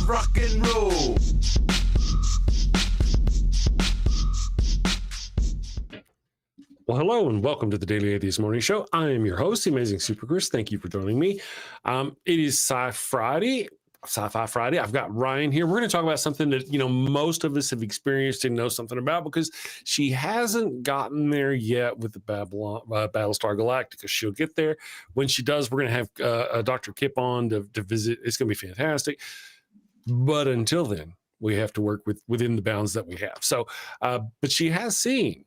rock and roll. Well, hello and welcome to the Daily Atheist Morning Show. I am your host, the Amazing Super Chris. Thank you for joining me. It is Sci-Fi Friday. I've got Ryan here. We're going to talk about something that, most of us have experienced and know something about because she hasn't gotten there yet with the Battlestar Galactica. She'll get there. When she does, we're going to have Dr. Kip on to visit. It's going to be fantastic. But until then, we have to work within the bounds that we have. So, but she has seen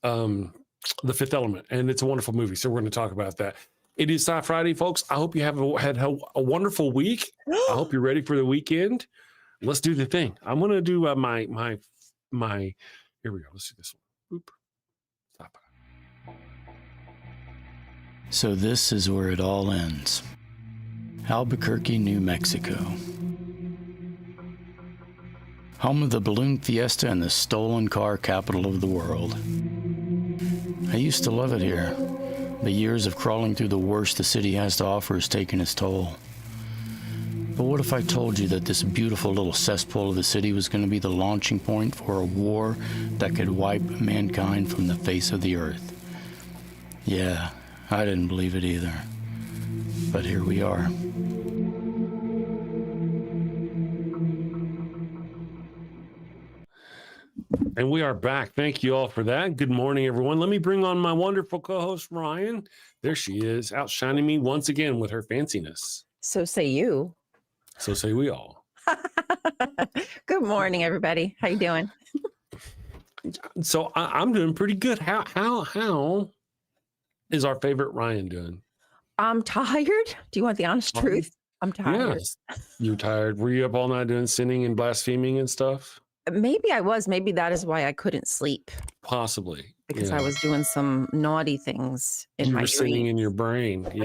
The Fifth Element, and it's a wonderful movie. So we're going to talk about that. It is Sci-Fi Friday, folks. I hope you have had a wonderful week. I hope you're ready for the weekend. Let's do the thing. I'm going to do my. Here we go. Let's do this one. Boop. Sci-Fi. So this is where it all ends. Albuquerque, New Mexico. Home of the balloon fiesta and the stolen car capital of the world. I used to love it here. The years of crawling through the worst the city has to offer has taken its toll. But what if I told you that this beautiful little cesspool of the city was going to be the launching point for a war that could wipe mankind from the face of the earth? Yeah, I didn't believe it either. But here we are. And we are back. Thank you all for that. Good morning, everyone. Let me bring on my wonderful co-host, Ryan. There she is, outshining me once again with her fanciness. So say you. So say we all. Good morning, everybody. How you doing? So I'm doing pretty good. How is our favorite Ryan doing? I'm tired. Do you want the honest truth? I'm tired. Yes. You tired? Were you up all night doing sinning and blaspheming and stuff? Maybe I was. Maybe that is why I couldn't sleep. Possibly. Because I was doing some naughty things in you my were singing in dreams. your brain. Yeah.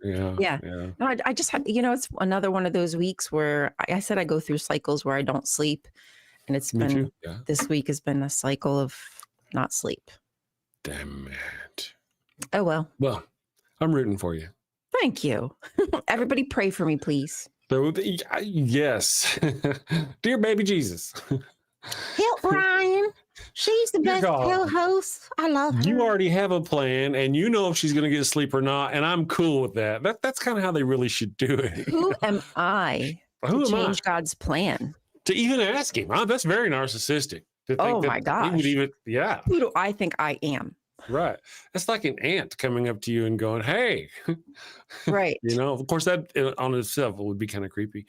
Mm-hmm. Yeah. No, I just had, it's another one of those weeks where I said I go through cycles where I don't sleep. And it's Me been, too. Yeah. this week has been a cycle of not sleep. Damn it. Oh, well. Well, I'm rooting for you. Thank you. Everybody pray for me, please. Yes. Dear baby Jesus. Help Ryan. She's the Dear best God. co-host. I love her. You already have a plan and you know if she's going to get sleep or not. And I'm cool with that. That's kind of how they really should do it. Who am I Who to am I? change God's plan? To even ask him. That's very narcissistic. To think Oh that my gosh. He would even, yeah. Who do I think I am? Right. That's like an ant coming up to you and going, hey. Right. Of course, that on itself would be kind of creepy.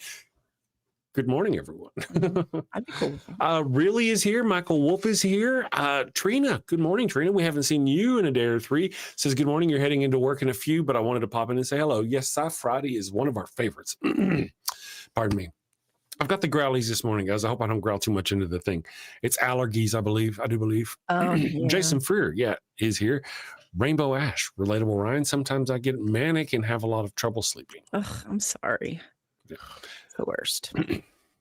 Good morning, everyone. I'd be cool with that. Really is here. Michael Wolf is here. Trina, good morning, Trina. We haven't seen you in a day or three. Says, good morning. You're heading into work in a few, but I wanted to pop in and say hello. Yes, Sci-Fi Friday is one of our favorites. Pardon me. I've got the growlies this morning, guys. I hope I don't growl too much into the thing. It's allergies, I do believe. Yeah. Jason Freer, is here. Rainbow Ash, relatable Ryan. Sometimes I get manic and have a lot of trouble sleeping. Ugh, I'm sorry. Yeah. It's the worst.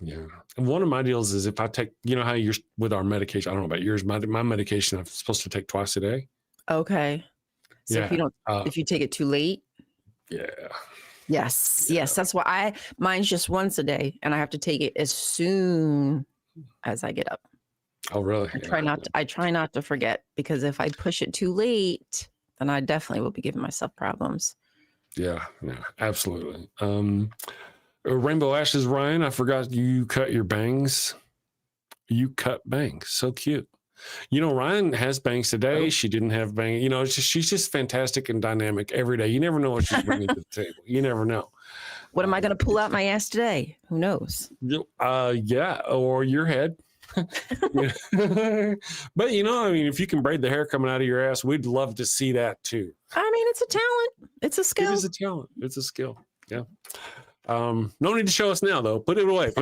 Yeah. And one of my deals is if I take, how you're with our medication, I don't know about yours, my medication I'm supposed to take twice a day. Okay. So Yeah. if you don't, if you take it too late. Yeah. Yes. Yes. That's why mine's just once a day and I have to take it as soon as I get up. Oh, really? I try not to forget because if I push it too late, then I definitely will be giving myself problems. Yeah, absolutely. Rainbow Ashes, Ryan, I forgot you cut your bangs. You cut bangs. So cute. Ryan has bangs today. She didn't have bangs. She's just fantastic and dynamic every day. You never know what she's bringing to the table. You never know. What am I going to pull out my ass today? Who knows? Yeah, or your head. But if you can braid the hair coming out of your ass, we'd love to see that too. It's a talent. It's a skill. It is a talent. It's a skill. Yeah. No need to show us now though. Put it away.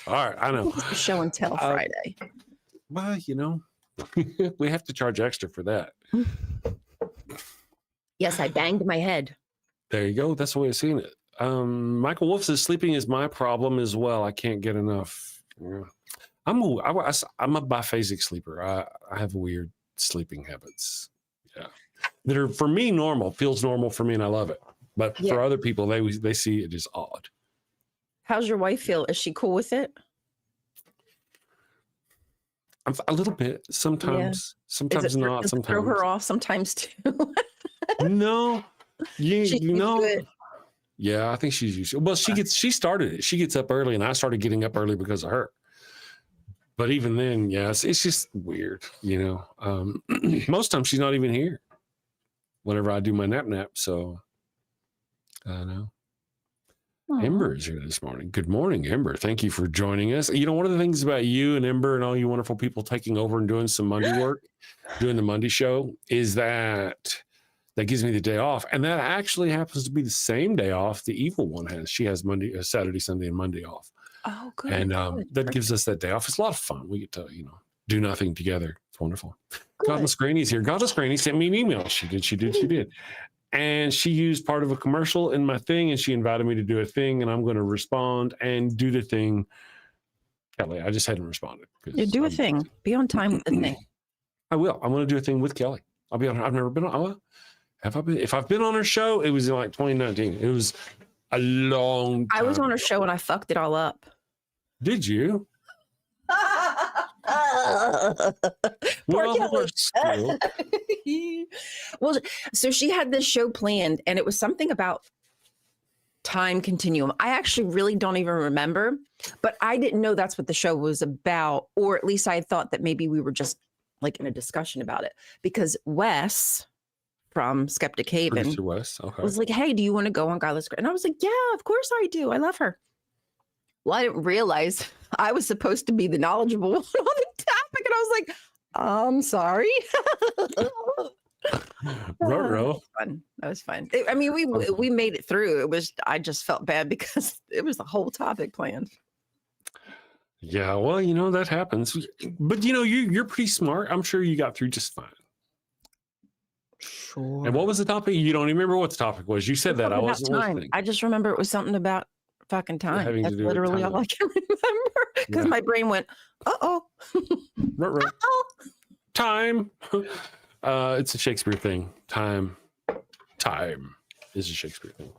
All right, I know. Show and tell Friday. Well, we have to charge extra for that. Yes, I banged my head. There you go. That's the way of seeing it. Michael Wolf says sleeping is my problem as well. I can't get enough. Yeah. I'm a biphasic sleeper. I have weird sleeping habits. Yeah, that are for me normal. Feels normal for me, and I love it. But Yeah. for other people, they see it as odd. How's your wife feel? Is she cool with it? A little bit. Sometimes not. Does it throw Sometimes her off sometimes too? no. She's You used to know. it. Yeah, I think she's used to it. Well, she started it. She gets up early, and I started getting up early because of her. But even then, yes, it's just weird, most times she's not even here whenever I do my nap. So I don't know. Ember is here this morning. Good morning, Ember. Thank you for joining us. One of the things about you and Ember and all you wonderful people taking over and doing some Monday work, doing the Monday show, is that gives me the day off. And that actually happens to be the same day off the evil one has. She has Monday, Saturday, Sunday, and Monday off. Oh, good. And good. that gives us that day off. It's a lot of fun. We get to, do nothing together. It's wonderful. Godless Granny's here. Godless Granny sent me an email. She did. And she used part of a commercial in my thing, and she invited me to do a thing, and I'm going to respond and do the thing. Kelly, I just hadn't responded. You do a thing. Be on time with the thing. I will. I'm going to do a thing with Kelly. I'll be on. I've never been on. Have I been? If I've been on her show, it was in like 2019. It was a long time. I was on her show and I fucked it all up. Did you? Poor Kelly. Well, so she had this show planned, and it was something about time continuum. I actually really don't even remember, but I didn't know that's what the show was about, or at least I thought that maybe we were just like in a discussion about it, because Wes from Skeptic Haven Wes, was like, hey, do you want to go on Godless Granny? And I was like, yeah, of course I do. I love her. Well, I didn't realize I was supposed to be the knowledgeable one on the topic. And I was like, I'm sorry. Ruh-roh. That was fun. We made it through. I just felt bad because it was the whole topic planned. Yeah, well, that happens. But you're pretty smart. I'm sure you got through just fine. Sure. And what was the topic? You don't even remember what the topic was. You said that. I wasn't listening. I just remember it was something about fucking time. Having to That's do with literally time. all I can remember, because my brain went, uh-oh. Ruh-roh. Time. It's a Shakespeare thing. Time is a Shakespeare thing.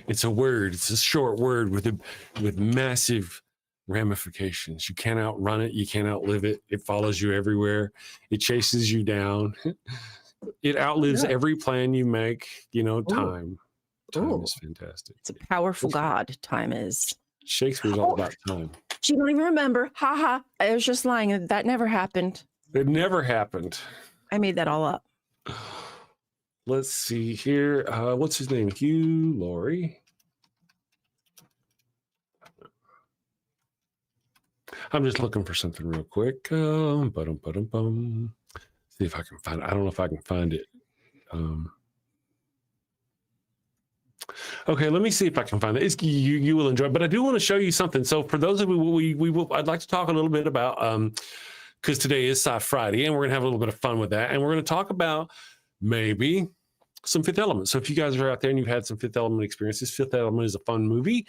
It's a word. It's a short word with massive ramifications. You can't outrun it. You can't outlive it. It follows you everywhere. It chases you down. It outlives every plan you make. Time. Time is fantastic. It's a powerful god. Time is. Shakespeare's all about time. She don't even remember. Ha ha. I was just lying. That never happened. It never happened. I made that all up. Let's see here. What's his name? Hugh Laurie. I'm just looking for something real quick. See if I can find it. I don't know if I can find it. Okay, let me see if I can find it. You will enjoy it, but I do want to show you something. So for those of you, I'd like to talk a little bit about, because today is Sci-Fi Friday, and we're going to have a little bit of fun with that. And we're going to talk about maybe some Fifth Element. So if you guys are out there and you've had some Fifth Element experiences, Fifth Element is a fun movie.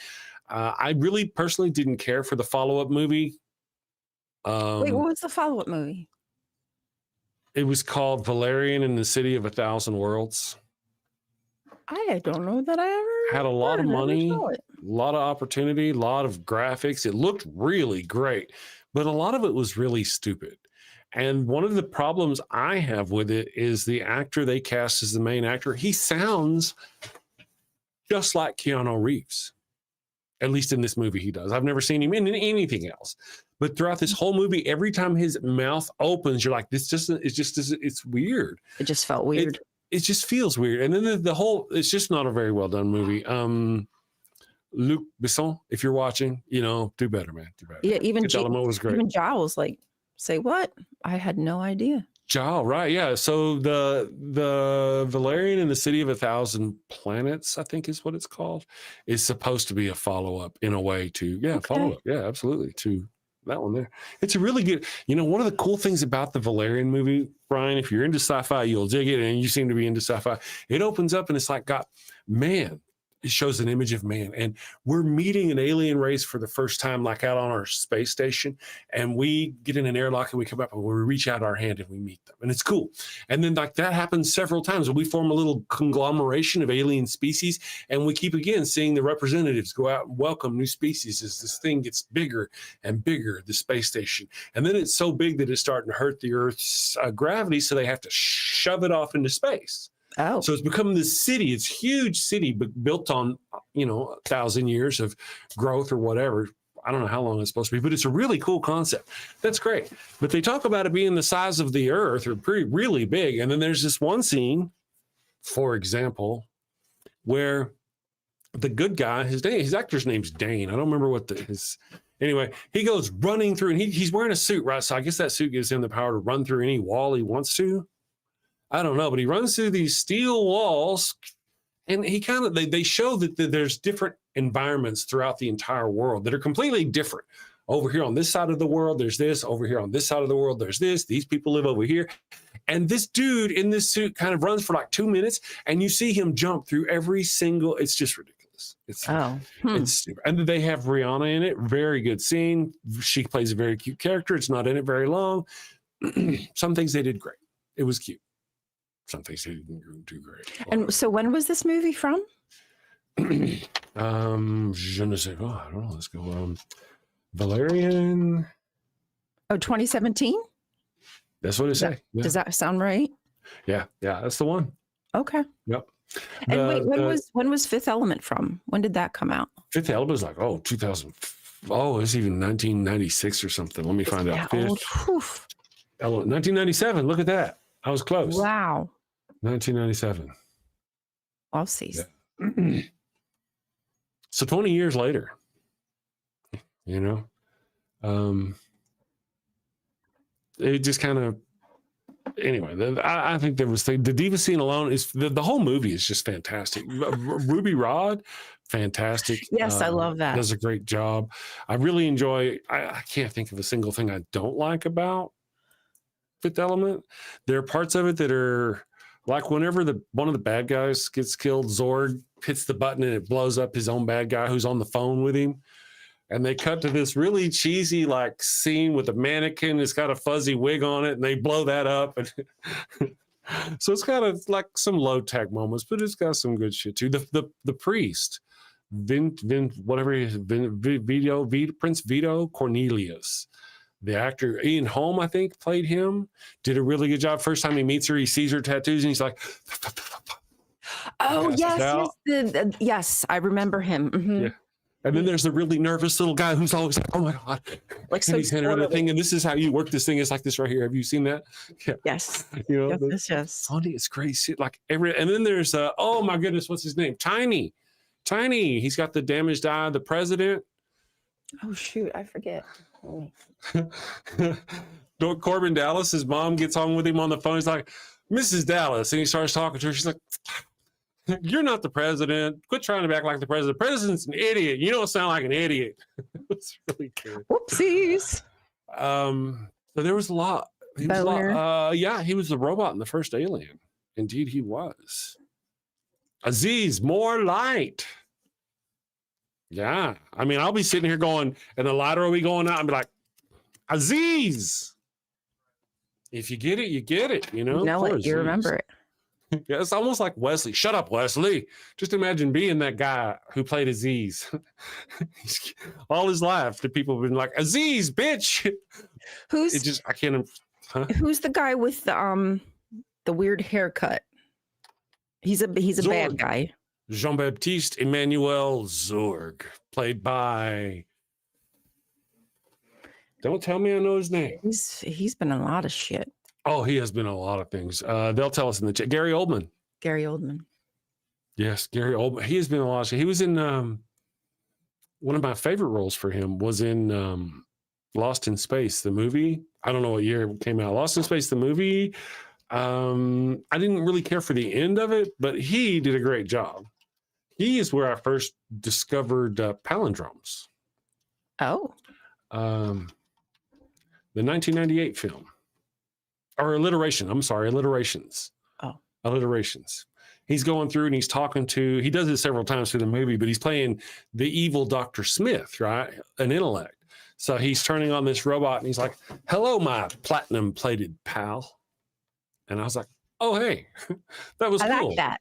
I really personally didn't care for the follow-up movie. Wait, what was the follow-up movie? It was called Valerian in the City of 1,000 Worlds. I don't know that I ever had a lot of money, a lot of opportunity, a lot of graphics. It looked really great, but a lot of it was really stupid. And one of the problems I have with it is the actor they cast as the main actor. He sounds just like Keanu Reeves. At least in this movie he does. I've never seen him in anything else. But throughout this whole movie, every time his mouth opens, you're like, it's weird. It just felt weird. It just feels weird. And then the whole, it's just not a very well done movie. Luc Besson, if you're watching, do better, man. Do better. Yeah, even Element was great. Even Giles, like, say what? I had no idea. Giles, right? Yeah. So the Valerian in the City of 1,000 Planets, I think is what it's called, is supposed to be a follow-up in a way to follow-up. Yeah, absolutely. To that one there. It's a really good, one of the cool things about the Valerian movie, Brian, if you're into sci-fi, you'll dig it, and you seem to be into sci-fi. It opens up and it's like, God, man, it shows an image of man, and we're meeting an alien race for the first time, like out on our space station, and we get in an airlock and we come up and we reach out our hand and we meet them, and it's cool. And then like that happens several times, and we form a little conglomeration of alien species, and we keep again seeing the representatives go out and welcome new species as this thing gets bigger and bigger, the space station. And then it's so big that it's starting to hurt the Earth's gravity, so they have to shove it off into space. Oh, So it's become this city, it's huge city, but built on, 1,000 years of growth or whatever. I don't know how long it's supposed to be, but it's a really cool concept. That's great. But they talk about it being the size of the Earth, or really big. And then there's this one scene, for example, where the good guy, his actor's name's Dane. I don't remember what anyway, he goes running through, and he's wearing a suit, right? So I guess that suit gives him the power to run through any wall he wants to. I don't know, but he runs through these steel walls, and he they show that there's different environments throughout the entire world that are completely different. Over here on this side of the world, there's this. Over here on this side of the world, there's this. These people live over here. And this dude in this suit kind of runs for like 2 minutes, and you see him jump through every single, it's just ridiculous. It's stupid. And they have Rihanna in it. Very good scene. She plays a very cute character. It's not in it very long. Some things they did great. It was cute. Some things they didn't do great. and so when was this movie from? Je ne sais pas. I don't know. Let's go. Valerian. Oh, 2017? That's what it says. Yeah. Does that sound right? Yeah, that's the one. Okay. Yep. And wait, when was Fifth Element from? When did that come out? Fifth Element was like 2000. Oh, it's even 1996 or something. Let me find out. Old. Fifth Element, 1997. Look at that. I was close. Wow. 1997. I'll see. Yeah. So 20 years later, it just kind of, anyway, I think there was the diva scene alone is the whole movie is just fantastic. Ruby Rod, fantastic. Yes, I love that. Does a great job. I really enjoy, I can't think of a single thing I don't like about Fifth Element. There are parts of it that are like whenever one of the bad guys gets killed, Zorg hits the button and it blows up his own bad guy who's on the phone with him. And they cut to this really cheesy like scene with a mannequin. It's got a fuzzy wig on it, and they blow that up. And so it's got like some low tech moments, but it's got some good shit too. The priest, Prince Vito Cornelius, the actor Ian Holm, I think, played him. Did a really good job. First time he meets her, he sees her tattoos, and he's like, "Oh yes, yes, I remember him." Mm-hmm. Yeah. And then there's the really nervous little guy who's always like, "Oh my god!" Like and he's handing her the thing, and this is how you work this thing. It's like this right here. Have you seen that? Yeah. Yes. Yes. Funny, it's crazy. Like and then there's oh my goodness, what's his name? Tiny. He's got the damaged eye. The president. Oh shoot, I forget. Corbin Dallas, his mom gets on with him on the phone. He's like, "Mrs. Dallas," and he starts talking to her. She's like, "You're not the president. Quit trying to act like the president. The president's an idiot. You don't sound like an idiot." It's really good. Whoopsies. So there was a lot. He was the robot in the first Alien. Indeed, he was. Aziz, more light. Yeah. I mean, I'll be sitting here going, and the lighter will be going out, and be like, Aziz. If you get it, you get it. You know it. You remember it. Yeah, it's almost like Wesley. Shut up, Wesley. Just imagine being that guy who played Aziz. All his life, the people have been like, Aziz, bitch. I can't. Huh? Who's the guy with the weird haircut? He's a bad guy. Jean-Baptiste Emmanuel Zorg, played by. Don't tell me I know his name. He's been in a lot of shit. Oh, he has been in a lot of things. They'll tell us in the chat. Gary Oldman. Yes, Gary Oldman. He has been in a lot of shit. He was in one of my favorite roles for him was in Lost in Space, the movie. I don't know what year it came out. Lost in Space, the movie. I didn't really care for the end of it, but he did a great job. He is where I first discovered palindromes. Oh. The 1998 film. Or alliteration. I'm sorry, alliterations. Oh. Alliterations. he's going through and he's talking to, he does it several times through the movie, but he's playing the evil Dr. Smith, right? An intellect. So he's turning on this robot and he's like, hello, my platinum plated pal. And I was like, oh, hey, that was I cool. like that.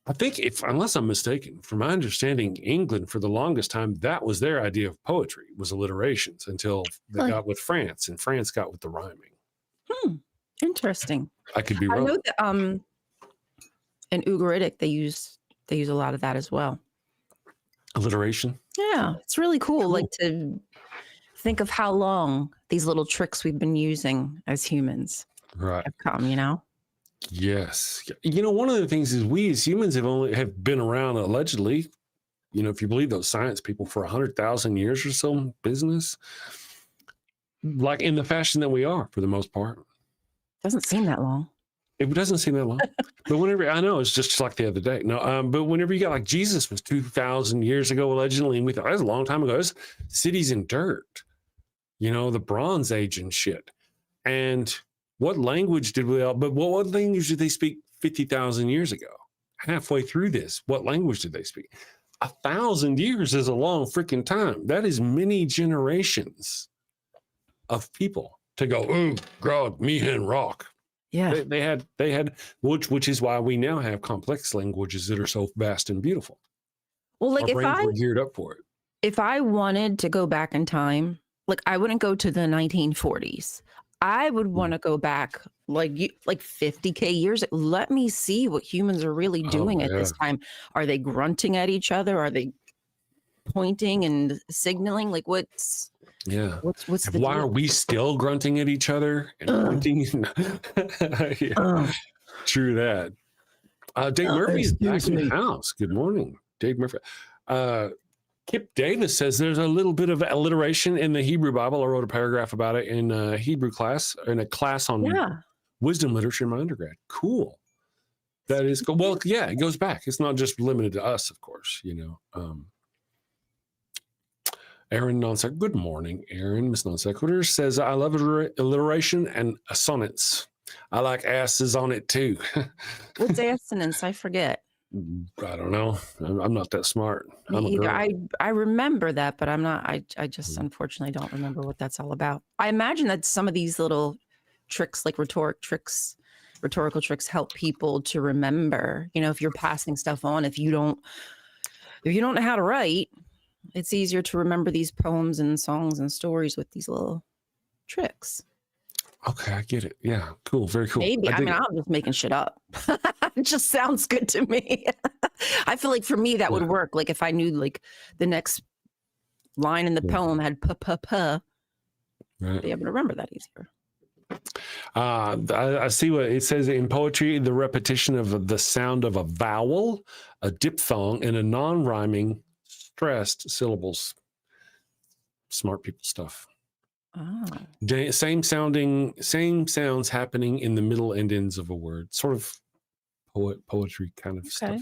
I think unless I'm mistaken, from my understanding, England for the longest time, that was their idea of poetry, was alliterations, until they got with France, and France got with the rhyming. Interesting. I could be I wrong. know that in Ugaritic they use a lot of that as well. Alliteration. Yeah, it's really cool. Like to think of how long these little tricks we've been using as humans Right. have come, you know? Yes. You know, one of the things is we as humans have been around allegedly, you know, if you believe those science people, for 100,000 years or so in business, like in the fashion that we are for the most part. Doesn't seem that long. It doesn't seem that long, but whenever, I know it's just like the other day. No, but whenever you got like Jesus was 2,000 years ago, allegedly, and we thought that was a long time ago. It's cities in dirt, you know, the Bronze Age and shit. And what language did we all, but what language did they speak 50,000 years ago? Halfway through this, what language did they speak? 1,000 years is a long freaking time. That is many generations of people to go, oh, God, me and rock. Yeah. They had which is why we now have complex languages that are so vast and beautiful. Well, like Our brains were geared up for it. if I wanted to go back in time, like I wouldn't go to the 1940s. I would want to go back like 50K years. Let me see what humans are really doing at this time. Are they grunting at each other? Are they pointing and signaling? Like what's the Why deal? are we still grunting at each other and pointing? True that. Dave Murphy's back in the house. Good morning, Dave Murphy. Kip Davis says there's a little bit of alliteration in the Hebrew Bible. I wrote a paragraph about it in a Hebrew class, in a class on wisdom literature in my undergrad. Cool. That is cool. Well, yeah, it goes back. It's not just limited to us, of course, you know. Aaron Non-Sequitur, good morning, Aaron. Miss Non-Sequitur says, I love alliteration and assonance. I like asses on it too. What's assonance? I forget. I don't know. I'm not that smart. Me either. I remember that, but I'm not. I just unfortunately don't remember what that's all about. I imagine that some of these little tricks, like rhetorical tricks, help people to remember. You know, if you're passing stuff on, if you don't know how to write, it's easier to remember these poems and songs and stories with these little tricks. Okay, I get it. Yeah, cool. Very cool. Maybe. I mean, I'm just making shit up. It just sounds good to me. I feel like for me that would work. Like if I knew like the next line in the poem had p-p-p, I'd be able to remember that easier. I see what it says in poetry: the repetition of the sound of a vowel, a diphthong, and a non-rhyming stressed syllables. Smart people stuff. Oh. Same sounds happening in the middle and ends of a word. Sort of poetry kind of stuff.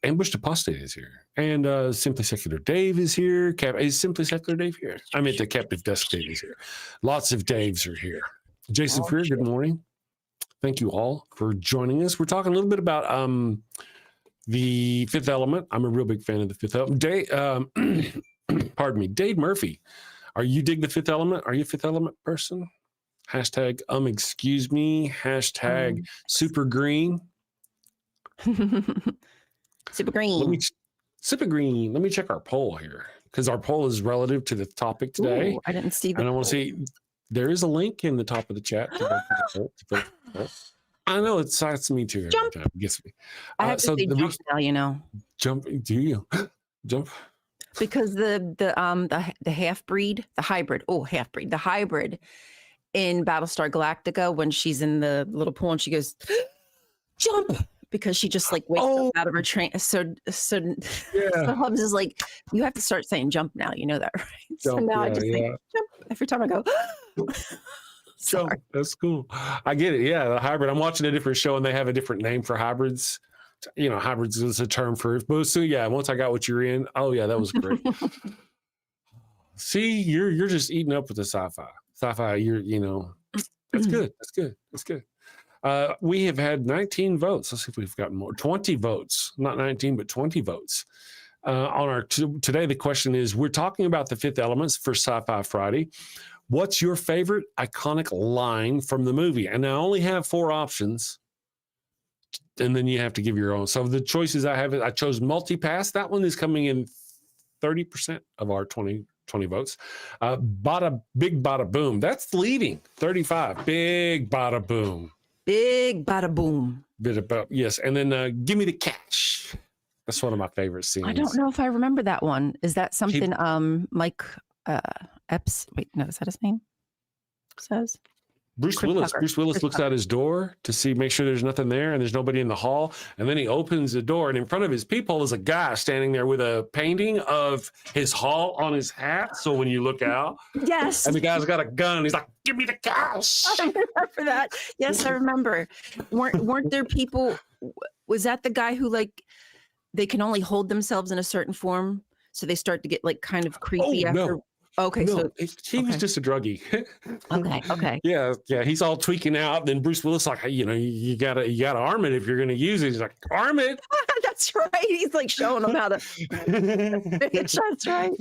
Ambushed Apostate is here. And Simply Secular Dave is here. Is Simply Secular Dave here? I meant the Captive Desk Dave is here. Lots of Daves are here. Jason Freer, good morning. Thank you all for joining us. We're talking a little bit about the Fifth Element. I'm a real big fan of the Fifth Element. Pardon me, Dave Murphy. Are you dig the Fifth Element? Are you a Fifth Element person? Hashtag excuse me. Hashtag super green. Super green. Super green. Let me check our poll here because our poll is relative to the topic today. Ooh, I didn't see that. And I want to see, there is a link in the top of the chat. I know it excites me too. Every time. It gets me. I have to say jump now, you know. Jump? Do you? Jump? Because the half-breed, the hybrid in Battlestar Galactica, when she's in the little pool and she goes, jump, because she just like wakes up out of her train. So Hubs is like, you have to start saying jump now. You know that, right? Jump, so now I just think jump every time I go. Jump. That's cool. I get it. Yeah, the hybrid. I'm watching a different show and they have a different name for hybrids. You know, hybrids is a term for it. But so yeah, once I got what you're in, that was great. See, you're just eating up with the sci-fi. Sci-fi, that's good. That's good. That's good. We have had 19 votes. Let's see if we've gotten more. 20 votes, not 19, but 20 votes. On our today, the question is, we're talking about the fifth elements for Sci-Fi Friday. What's your favorite iconic line from the movie? And I only have 4 options. And then you have to give your own. So the choices I have, I chose multipass. That one is coming in 30% of our 20 votes. Big bada boom. That's leading 35. Big bada boom. Big bada boom. Bit about, yes. And then give me the cash. That's one of my favorite scenes. I don't know if I remember that one. Is that something Mike Epps? Wait, no, is that his name? Says Bruce Chris Willis. Tucker. Bruce Willis Chris looks Tucker. out his door to make sure there's nothing there and there's nobody in the hall. And then he opens the door, and in front of his peephole is a guy standing there with a painting of his hall on his hat. So when you look out, Yes. and the guy's got a gun, he's like, "Give me the cash." I remember that. Yes, I remember. Weren't there people? Was that the guy who they can only hold themselves in a certain form, so they start to get kind of creepy after? No. Okay, No, so he was just a druggie. okay. Yeah. He's all tweaking out. Then Bruce Willis like, hey, you gotta arm it if you're gonna use it. He's like, arm it. That's right. He's showing them how to. That's right.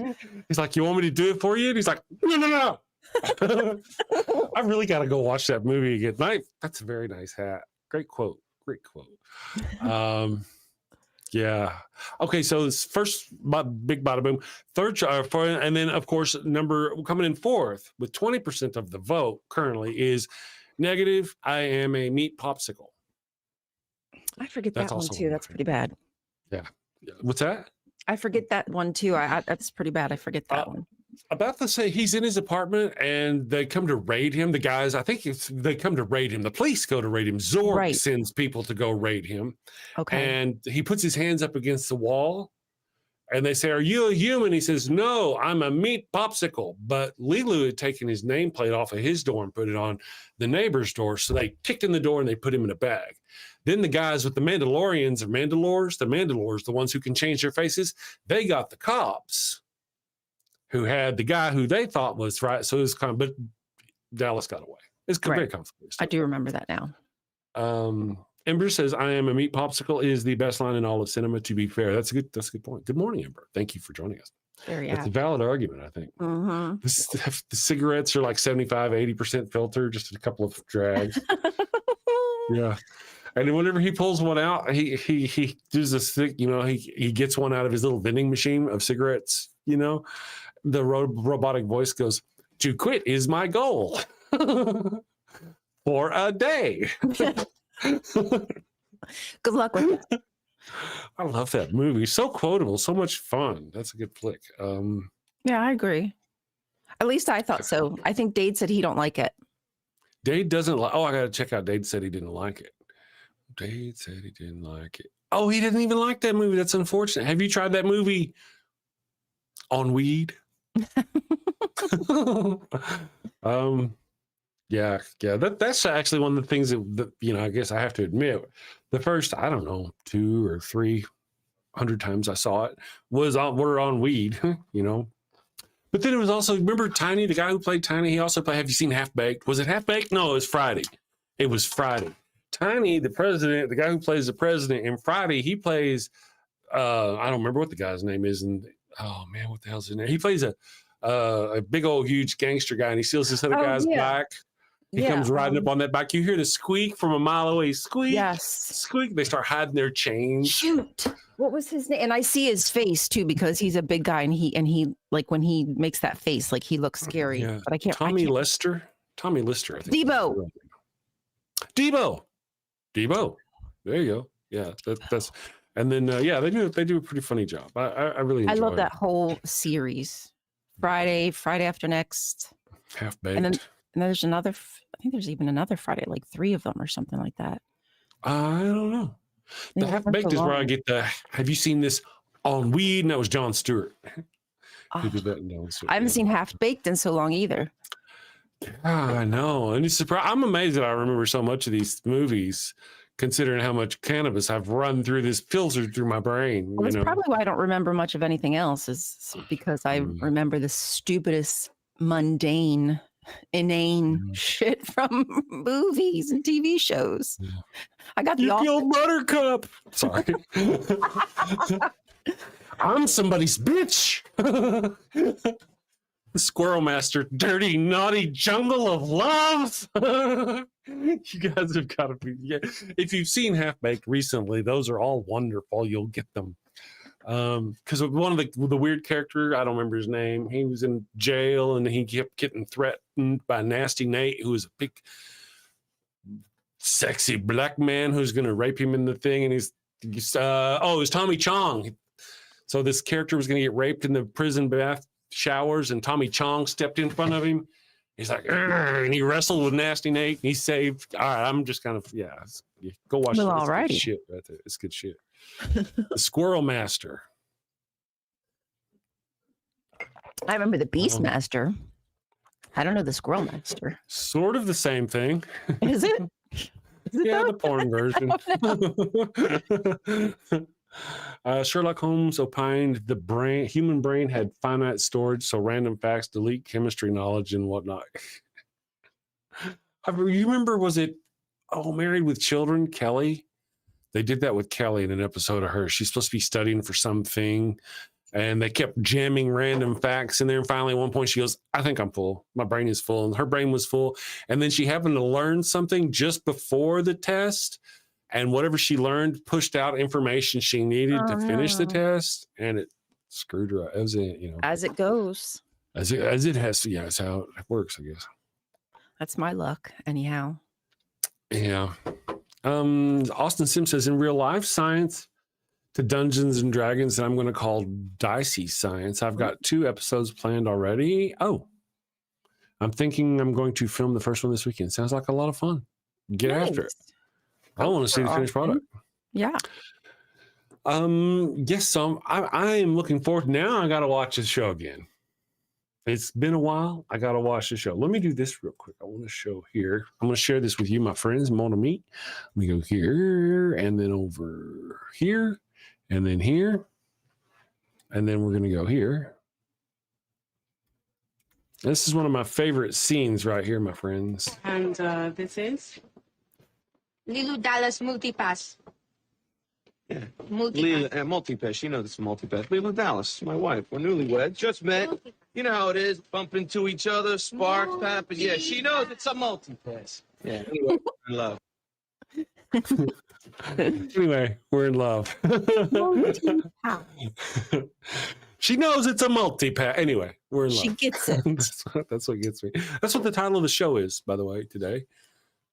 He's like, you want me to do it for you? And he's like, no. I really got to go watch that movie again. That's a very nice hat. Great quote. Yeah. Okay. So this first big bada boom, third, and then of course number coming in fourth with 20% of the vote currently is negative. I am a meat popsicle. I forget That's that one also too. one of my That's pretty bad. Yeah. What's that? I forget that one too. That's pretty bad. I forget that one. About to say he's in his apartment and they come to raid him. The guys, I think they come to raid him. The police go to raid him. Zorg sends people to go raid him. Okay. And he puts his hands up against the wall and they say, "Are you a human?" He says, "No, I'm a meat popsicle." But Lilu had taken his nameplate off of his door and put it on the neighbor's door. So they kicked in the door and they put him in a bag. Then the guys with the Mandalorians or the ones who can change their faces, they got the cops who had the guy who they thought was right. So it was but Dallas got away. It's very complicated. I do remember that now. Ember says, "I am a meat popsicle" is the best line in all of cinema, to be fair. That's a good point. Good morning, Ember. Thank you for joining us. That's a valid argument, I think. Mm-hmm. The cigarettes are 75, 80% filter, just a couple of drags. Yeah. And then whenever he pulls one out, he does this thing, he gets one out of his little vending machine of cigarettes, the robotic voice goes, "To quit is my goal for a day." Good luck with it. I love that movie. So quotable, so much fun. That's a good flick. Yeah, I agree. At least I thought so. I think Dade said he don't like it. Dade doesn't like. Oh, I got to check out. Dade said he didn't like it. Dade said he didn't like it. Oh, he didn't even like that movie. That's unfortunate. Have you tried that movie on weed? Yeah. That's actually one of the things that I guess I have to admit, the first, I don't know, 200 or 300 times I saw it were on weed, But then it was also, remember Tiny, the guy who played Tiny? He also played, have you seen Half Baked? Was it Half Baked? No, it was Friday. It was Friday. Tiny, the president, the guy who plays the president in Friday, he plays, I don't remember what the guy's name is. And oh man, what the hell's his name? He plays a big old huge gangster guy and he steals this other guy's bike. He comes riding up on that bike. You hear the squeak from a mile away. Squeak. Yes. Squeak. They start hiding their chains. Shoot. What was his name? And I see his face too, because he's a big guy and he when he makes that face, he looks scary. Yeah. But I can't. Tommy Lister, I think. Debo. Debo. There you go. Yeah. That's and then they do a pretty funny job. I really enjoy I love it. that whole series. Friday After Next. Half Baked. And then there's another, I think there's even another Friday, 3 of them or something like that. I don't know. The Half Baked is where I get have you seen this on weed? And that was Jon Stewart. Who did that in Jon Stewart. I haven't seen Half Baked in so long either. I know. And I'm amazed that I remember so much of these movies, considering how much cannabis I've run through this filter through my brain. Well, that's probably why I don't remember much of anything else, is because I remember the stupidest, mundane inane shit from movies and TV shows. Yeah. I got the You killed Buttercup. Sorry. I'm somebody's bitch. The Squirrel Master, dirty, naughty jungle of love. You guys have got to be. Yeah. If you've seen Half Baked recently, those are all wonderful. You'll get them. Because one of the weird character, I don't remember his name. He was in jail and he kept getting threatened by Nasty Nate, who was a big, sexy black man who's going to rape him in the thing. And it was Tommy Chong. So this character was going to get raped in the prison bath showers, and Tommy Chong stepped in front of him. He's like, and he wrestled with Nasty Nate. And he saved. All right, I'm just kind of go watch it. It's good shit right there. It's good shit. The Squirrel Master. I remember the Beastmaster. I don't know the Squirrel Master. Sort of the same thing. Is it? Yeah, the porn version. Sherlock Holmes opined the human brain had finite storage, so random facts delete chemistry knowledge and whatnot. You remember, was it Married with Children, Kelly? They did that with Kelly in an episode of her. She's supposed to be studying for something, and they kept jamming random facts in there. And finally, at one point, she goes, I think I'm full. My brain is full. And her brain was full. And then she happened to learn something just before the test. And whatever she learned pushed out information she needed to finish the test. And it screwed her up. As it goes. As it has to. Yeah, that's how it works, I guess. That's my luck, anyhow. Yeah. Austin Sim says, in real life, science to Dungeons and Dragons that I'm going to call dicey science. I've got 2 episodes planned already. Oh, I'm thinking I'm going to film the first one this weekend. Sounds like a lot of fun. Get after it. I want to see the finished product. Yeah. Yes. So I am looking forward. Now I got to watch the show again. It's been a while. I got to watch the show. Let me do this real quick. I want to show here. I'm going to share this with you, my friends. Mon ami. Let me go here and then over here and then here. And then we're going to go here. This is one of my favorite scenes right here, my friends. And this is? Lilu Dallas Multipass. Yeah. Multipass. Multipass. She knows it's multipass. Lilu Dallas, my wife. We're newlyweds. Just met. You know how it is. Bump into each other, sparks happen. Yeah, she knows it's a multipass. Yeah. Anyway, we're in love. Anyway, we're in love. She knows it's a multi-pass. Anyway, we're in love. She gets it. That's what gets me. That's what the title of the show is, by the way, today.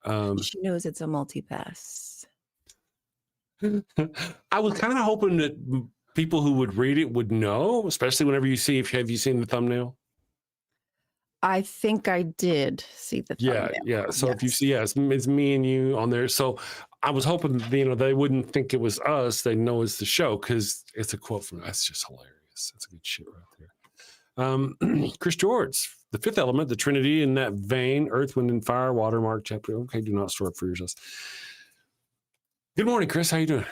She knows it's a multi-pass. I was kind of hoping that people who would read it would know, especially whenever you see, have you seen the thumbnail? I think I did see the thumbnail. Yeah. So if you see, it's me and you on there. So I was hoping, they wouldn't think it was us. They know it's the show because it's a quote from, that's just hilarious. That's good shit right there. Chris George, the 5th element, the Trinity in that vein, earth, wind, and fire, water, Mark chapter. Okay, do not store up for yourselves. Good morning, Chris. How you doing?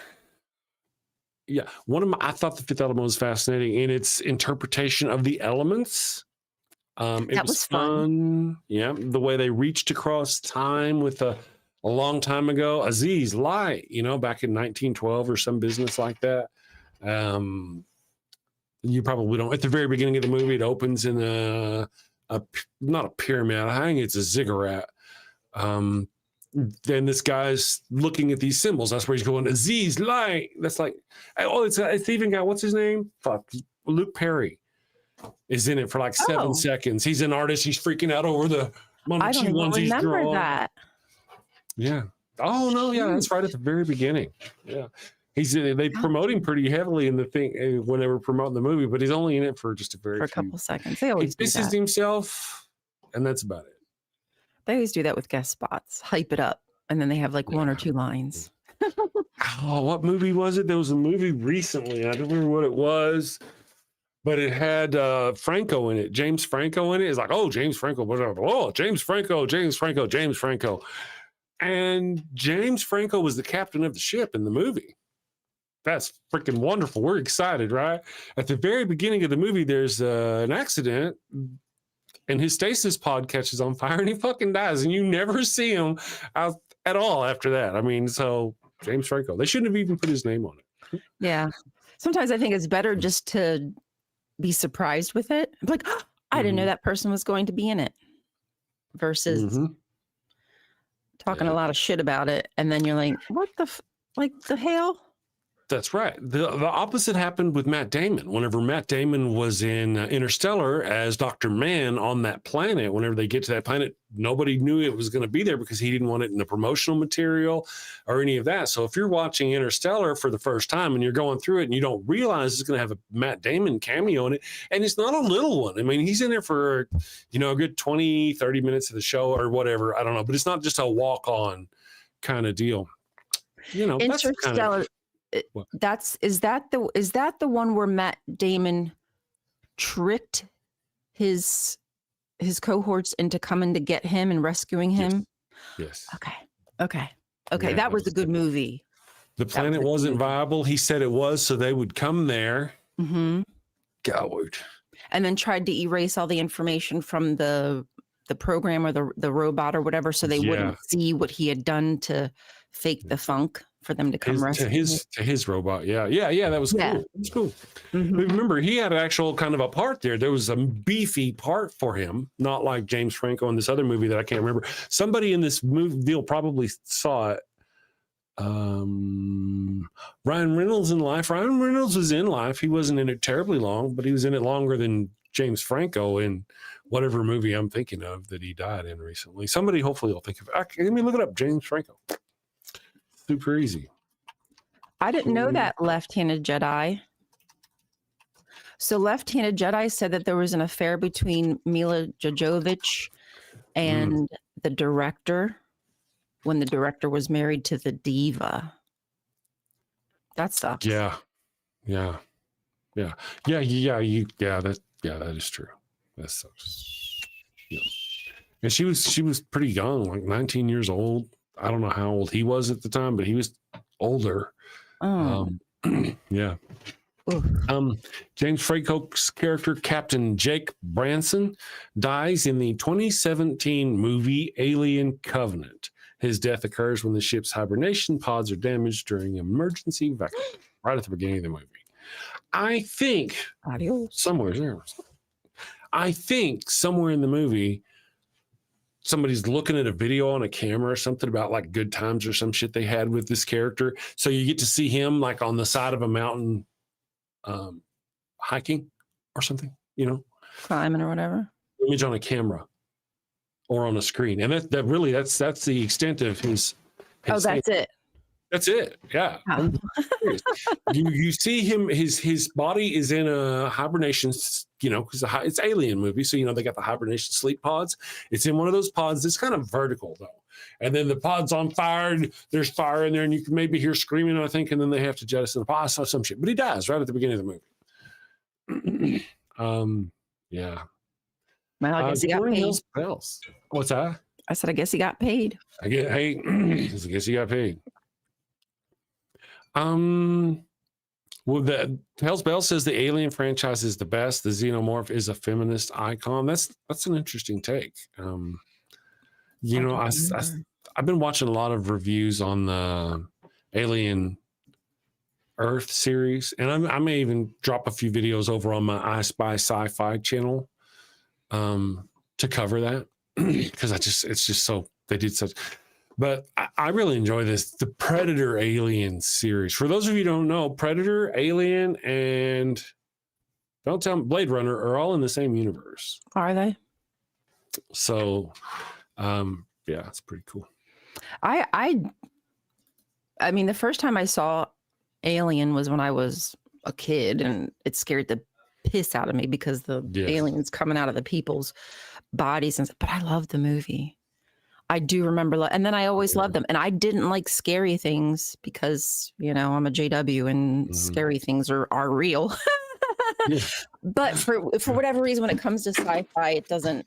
Yeah, I thought the 5th element was fascinating in its interpretation of the elements. It was fun. Yeah, the way they reached across time with a long time ago. Aziz Light, back in 1912 or some business like that. You probably don't. At the very beginning of the movie, it opens in not a pyramid. I think it's a ziggurat. Then this guy's looking at these symbols. That's where he's going, Aziz Light. That's like, it's even got, what's his name? Fuck, Luke Perry is in it for like 7 seconds. He's an artist. He's freaking out over the I don't even remember that. Yeah. Oh no, yeah, that's right at the very beginning. Yeah. They promote him pretty heavily in the thing when they were promoting the movie, but he's only in it for just a couple seconds. They always do that. He pisses himself, and that's about it. They always do that with guest spots, hype it up, and then they have like 1 or 2 lines. Oh, what movie was it? There was a movie recently. I don't remember what it was, but it had Franco in it. James Franco in it. It's like, James Franco, whatever. Oh, James Franco. And James Franco was the captain of the ship in the movie. That's freaking wonderful. We're excited, right? At the very beginning of the movie, there's an accident, and his stasis pod catches on fire and he fucking dies, and you never see him out at all after that. I mean, so James Franco, they shouldn't have even put his name on it. Yeah. Sometimes I think it's better just to be surprised with it. I'm like, oh, I didn't know that person was going to be in it, versus talking a lot of shit about it. And then you're like, what the hell? That's right. The opposite happened with Matt Damon. Whenever Matt Damon was in Interstellar as Dr. Mann on that planet, whenever they get to that planet, nobody knew it was going to be there because he didn't want it in the promotional material or any of that. So if you're watching Interstellar for the first time and you're going through it and you don't realize it's going to have a Matt Damon cameo in it, and it's not a little one. I mean, he's in there for, you know, a good 20, 30 minutes of the show or whatever. I don't know, but it's not just a walk-on kind of deal. You know, Interstellar. Is that the one where Matt Damon tricked his cohorts into coming to get him and rescuing him? Yes. Okay. Yeah, That was a good movie. The planet wasn't viable. He said it was, so they would come there. Mm-hmm. God. And then tried to erase all the information from the program or the robot or whatever, so they wouldn't see what he had done to fake the funk for them to come rescue to his robot. Yeah. That was cool. That was cool. Mm-hmm. Remember, he had an actual kind of a part there. There was a beefy part for him, not like James Franco in this other movie that I can't remember. Somebody in this movie deal probably saw it. Ryan Reynolds in Life. Ryan Reynolds was in Life. He wasn't in it terribly long, but he was in it longer than James Franco in whatever movie I'm thinking of that he died in recently. Somebody hopefully will think of it. Let me look it up. James Franco. Super easy. I didn't know that Left-Handed Jedi. So Left-Handed Jedi said that there was an affair between Mila Jovovich and the director when the director was married to the diva. That sucks. That is true. That sucks. Yeah. And she was pretty young, like 19 years old. I don't know how old he was at the time, but he was older. Yeah. James Franco's character, Captain Jake Branson, dies in the 2017 movie Alien Covenant. His death occurs when the ship's hibernation pods are damaged during emergency evacuation, right at the beginning of the movie. I think somewhere in the movie, somebody's looking at a video on a camera or something about like good times or some shit they had with this character. So you get to see him like on the side of a mountain, hiking or something, you know, climbing or whatever. Image on a camera or on a screen. And that's the extent of his that's it. That's it. Yeah. Oh. you see him, his body is in a hibernation, you know, because it's alien movie. So, you know, they got the hibernation sleep pods. It's in one of those pods. It's kind of vertical though. And then the pod's on fire and there's fire in there and you can maybe hear screaming, I think. And then they have to jettison the pod, some shit, but he dies right at the beginning of the movie. Yeah. Well, I guess he got paid. What's that? I said, I guess he got paid. I guess he got paid. Well, the Hell's Bell says the Alien franchise is the best. The Xenomorph is a feminist icon. That's an interesting take. You know, I've been watching a lot of reviews on the Alien Earth series, and I may even drop a few videos over on my I Spy Sci-Fi channel to cover that because it's just so they did such. But I really enjoy the Predator Alien series. For those of you who don't know, Predator, Alien, and don't tell me Blade Runner are all in the same universe. Are they? So, yeah, it's pretty cool. I mean, the first time I saw Alien was when I was a kid, and it scared the piss out of me because the aliens coming out of the people's bodies. But I love the movie. I do remember, and then I always loved them. And I didn't like scary things because, you know, I'm a JW and scary things are real. But for whatever reason, when it comes to sci-fi, it doesn't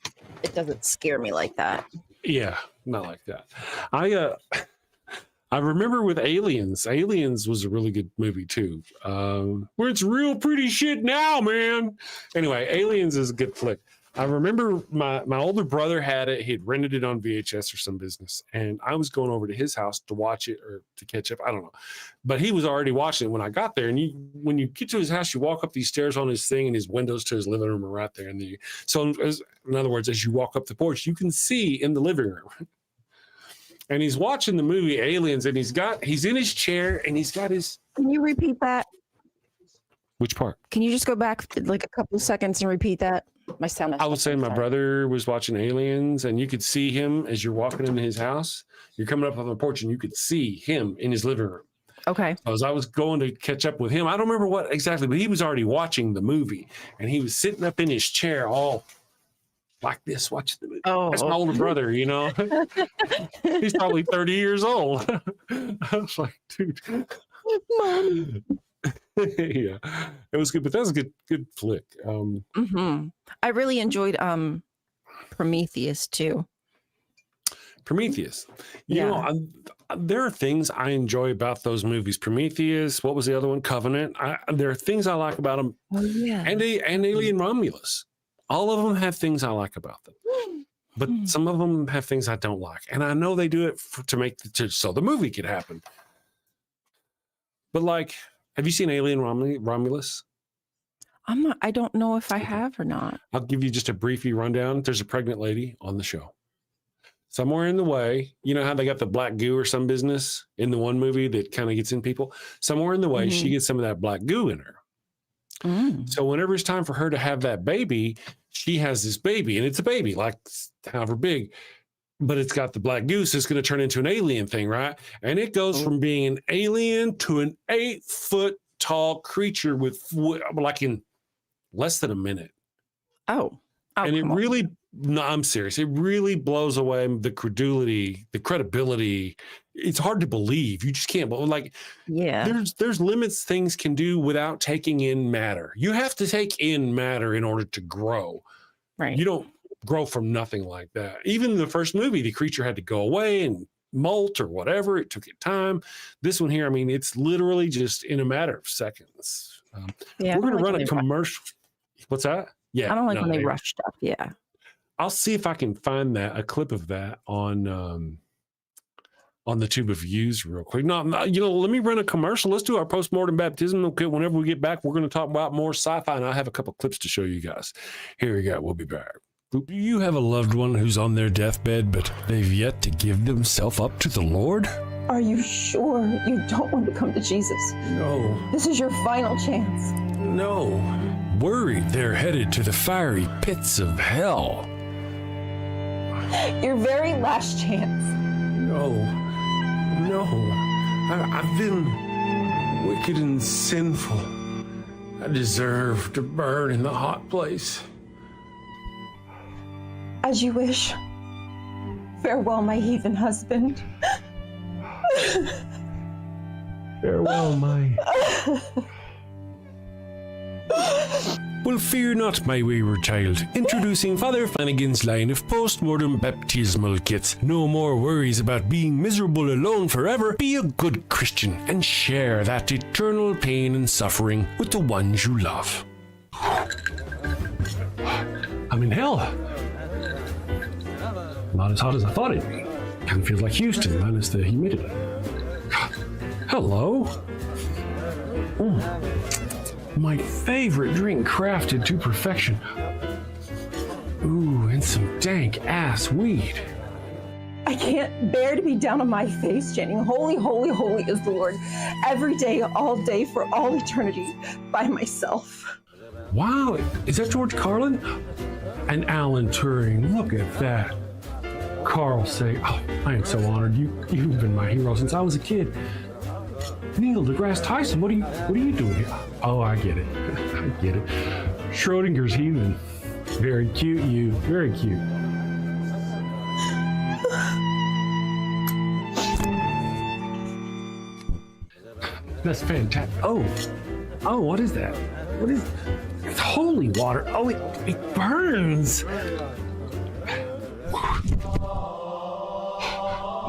scare me like that. Yeah, not like that. I remember with Aliens was a really good movie too. Where it's real pretty shit now, man. Anyway, Aliens is a good flick. I remember my older brother had it. He had rented it on VHS or some business, and I was going over to his house to watch it or to catch up. I don't know, but he was already watching it when I got there. And when you get to his house, you walk up these stairs on his thing, and his windows to his living room are right there. So in other words, as you walk up the porch, you can see in the living room. And he's watching the movie Aliens, and he's in his chair, and he's got his. Can you repeat that? Which part? Can you just go back like a couple seconds and repeat that? My sound. I was saying my brother was watching Aliens, and you could see him as you're walking into his house. You're coming up on the porch, and you could see him in his living room. Okay. As I was going to catch up with him, I don't remember what exactly, but he was already watching the movie, and he was sitting up in his chair all like this, watching the movie. Oh, that's my older brother, you know. He's probably 30 years old. I was like, dude. Mom. Yeah, it was good, but that was a good flick. I really enjoyed Prometheus too. Prometheus. You know, there are things I enjoy about those movies. Prometheus. What was the other one? Covenant. There are things I like about them. Oh yeah. And Alien Romulus. All of them have things I like about them, but some of them have things I don't like. And I know they do it so the movie could happen. But like, have you seen Alien Romulus? I don't know if I have or not. I'll give you just a briefy rundown. There's a pregnant lady on the show. Somewhere in the way, you know how they got the black goo or some business in the one movie that kind of gets in people? Somewhere in the way, she gets some of that black goo in her. So whenever it's time for her to have that baby, she has this baby, and it's a baby, like however big, but it's got the black goose. It's going to turn into an alien thing, right? And it goes from being an alien to an 8-foot tall creature with like in less than a minute. Oh, and it really, no, I'm serious. It really blows away the credulity, the credibility. It's hard to believe. You just can't. But like, there's limits things can do without taking in matter. You have to take in matter in order to grow. Right. You don't grow from nothing like that. Even the first movie, the creature had to go away and molt or whatever. It took it time. This one here, I mean, it's literally just in a matter of seconds. We're going to run a commercial. What's that? Yeah. I don't like when they rush stuff. Yeah. I'll see if I can find a clip of that on the Tube of Views real quick. No, let me run a commercial. Let's do our postmortem baptism. Okay, whenever we get back, we're going to talk about more sci-fi, and I have a couple clips to show you guys. Here we go. We'll be back. Do you have a loved one who's on their deathbed, but they've yet to give themselves up to the Lord? Are you sure you don't want to come to Jesus? No. This is your final chance. No. Worried they're headed to the fiery pits of hell. Your very last chance. No. I've been wicked and sinful. I deserve to burn in the hot place. As you wish. Farewell, my heathen husband. Farewell, my... Well, fear not, my wayward child. Introducing Father Flanagan's line of post-mortem baptismal kits. No more worries about being miserable alone forever. Be a good Christian and share that eternal pain and suffering with the ones you love. I'm in hell. Not as hot as I thought it'd be. Kind of feels like Houston, minus the humidity. Hello. My favorite drink crafted to perfection. Ooh, and some dank ass weed. I can't bear to be down on my face chanting, holy, holy, holy is the Lord, every day, all day, for all eternity, by myself. Wow, is that George Carlin? And Alan Turing, look at that. Carl say, oh, I am so honored. You've been my hero since I was a kid. Neil deGrasse Tyson, what are you doing here? Oh, I get it. I get it. Schrodinger's heathen. Very cute, you. Very cute. That's fantastic. Oh, what is that? What is? It's holy water. Oh, it burns.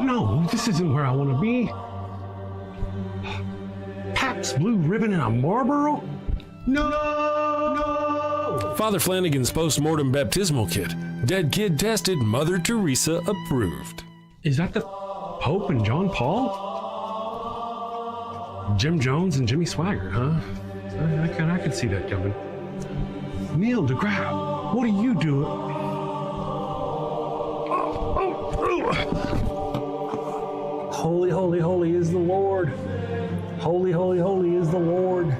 No, this isn't where I want to be. Pabst Blue Ribbon and a Marlboro? No! Father Flanagan's post-mortem baptismal kit. Dead kid tested, Mother Teresa approved. Is that the Pope and John Paul? Jim Jones and Jimmy Swaggart, huh? I could see that coming. Neil deGrasse, what are you doing? Holy, holy, holy is the Lord. Holy, holy, holy is the Lord.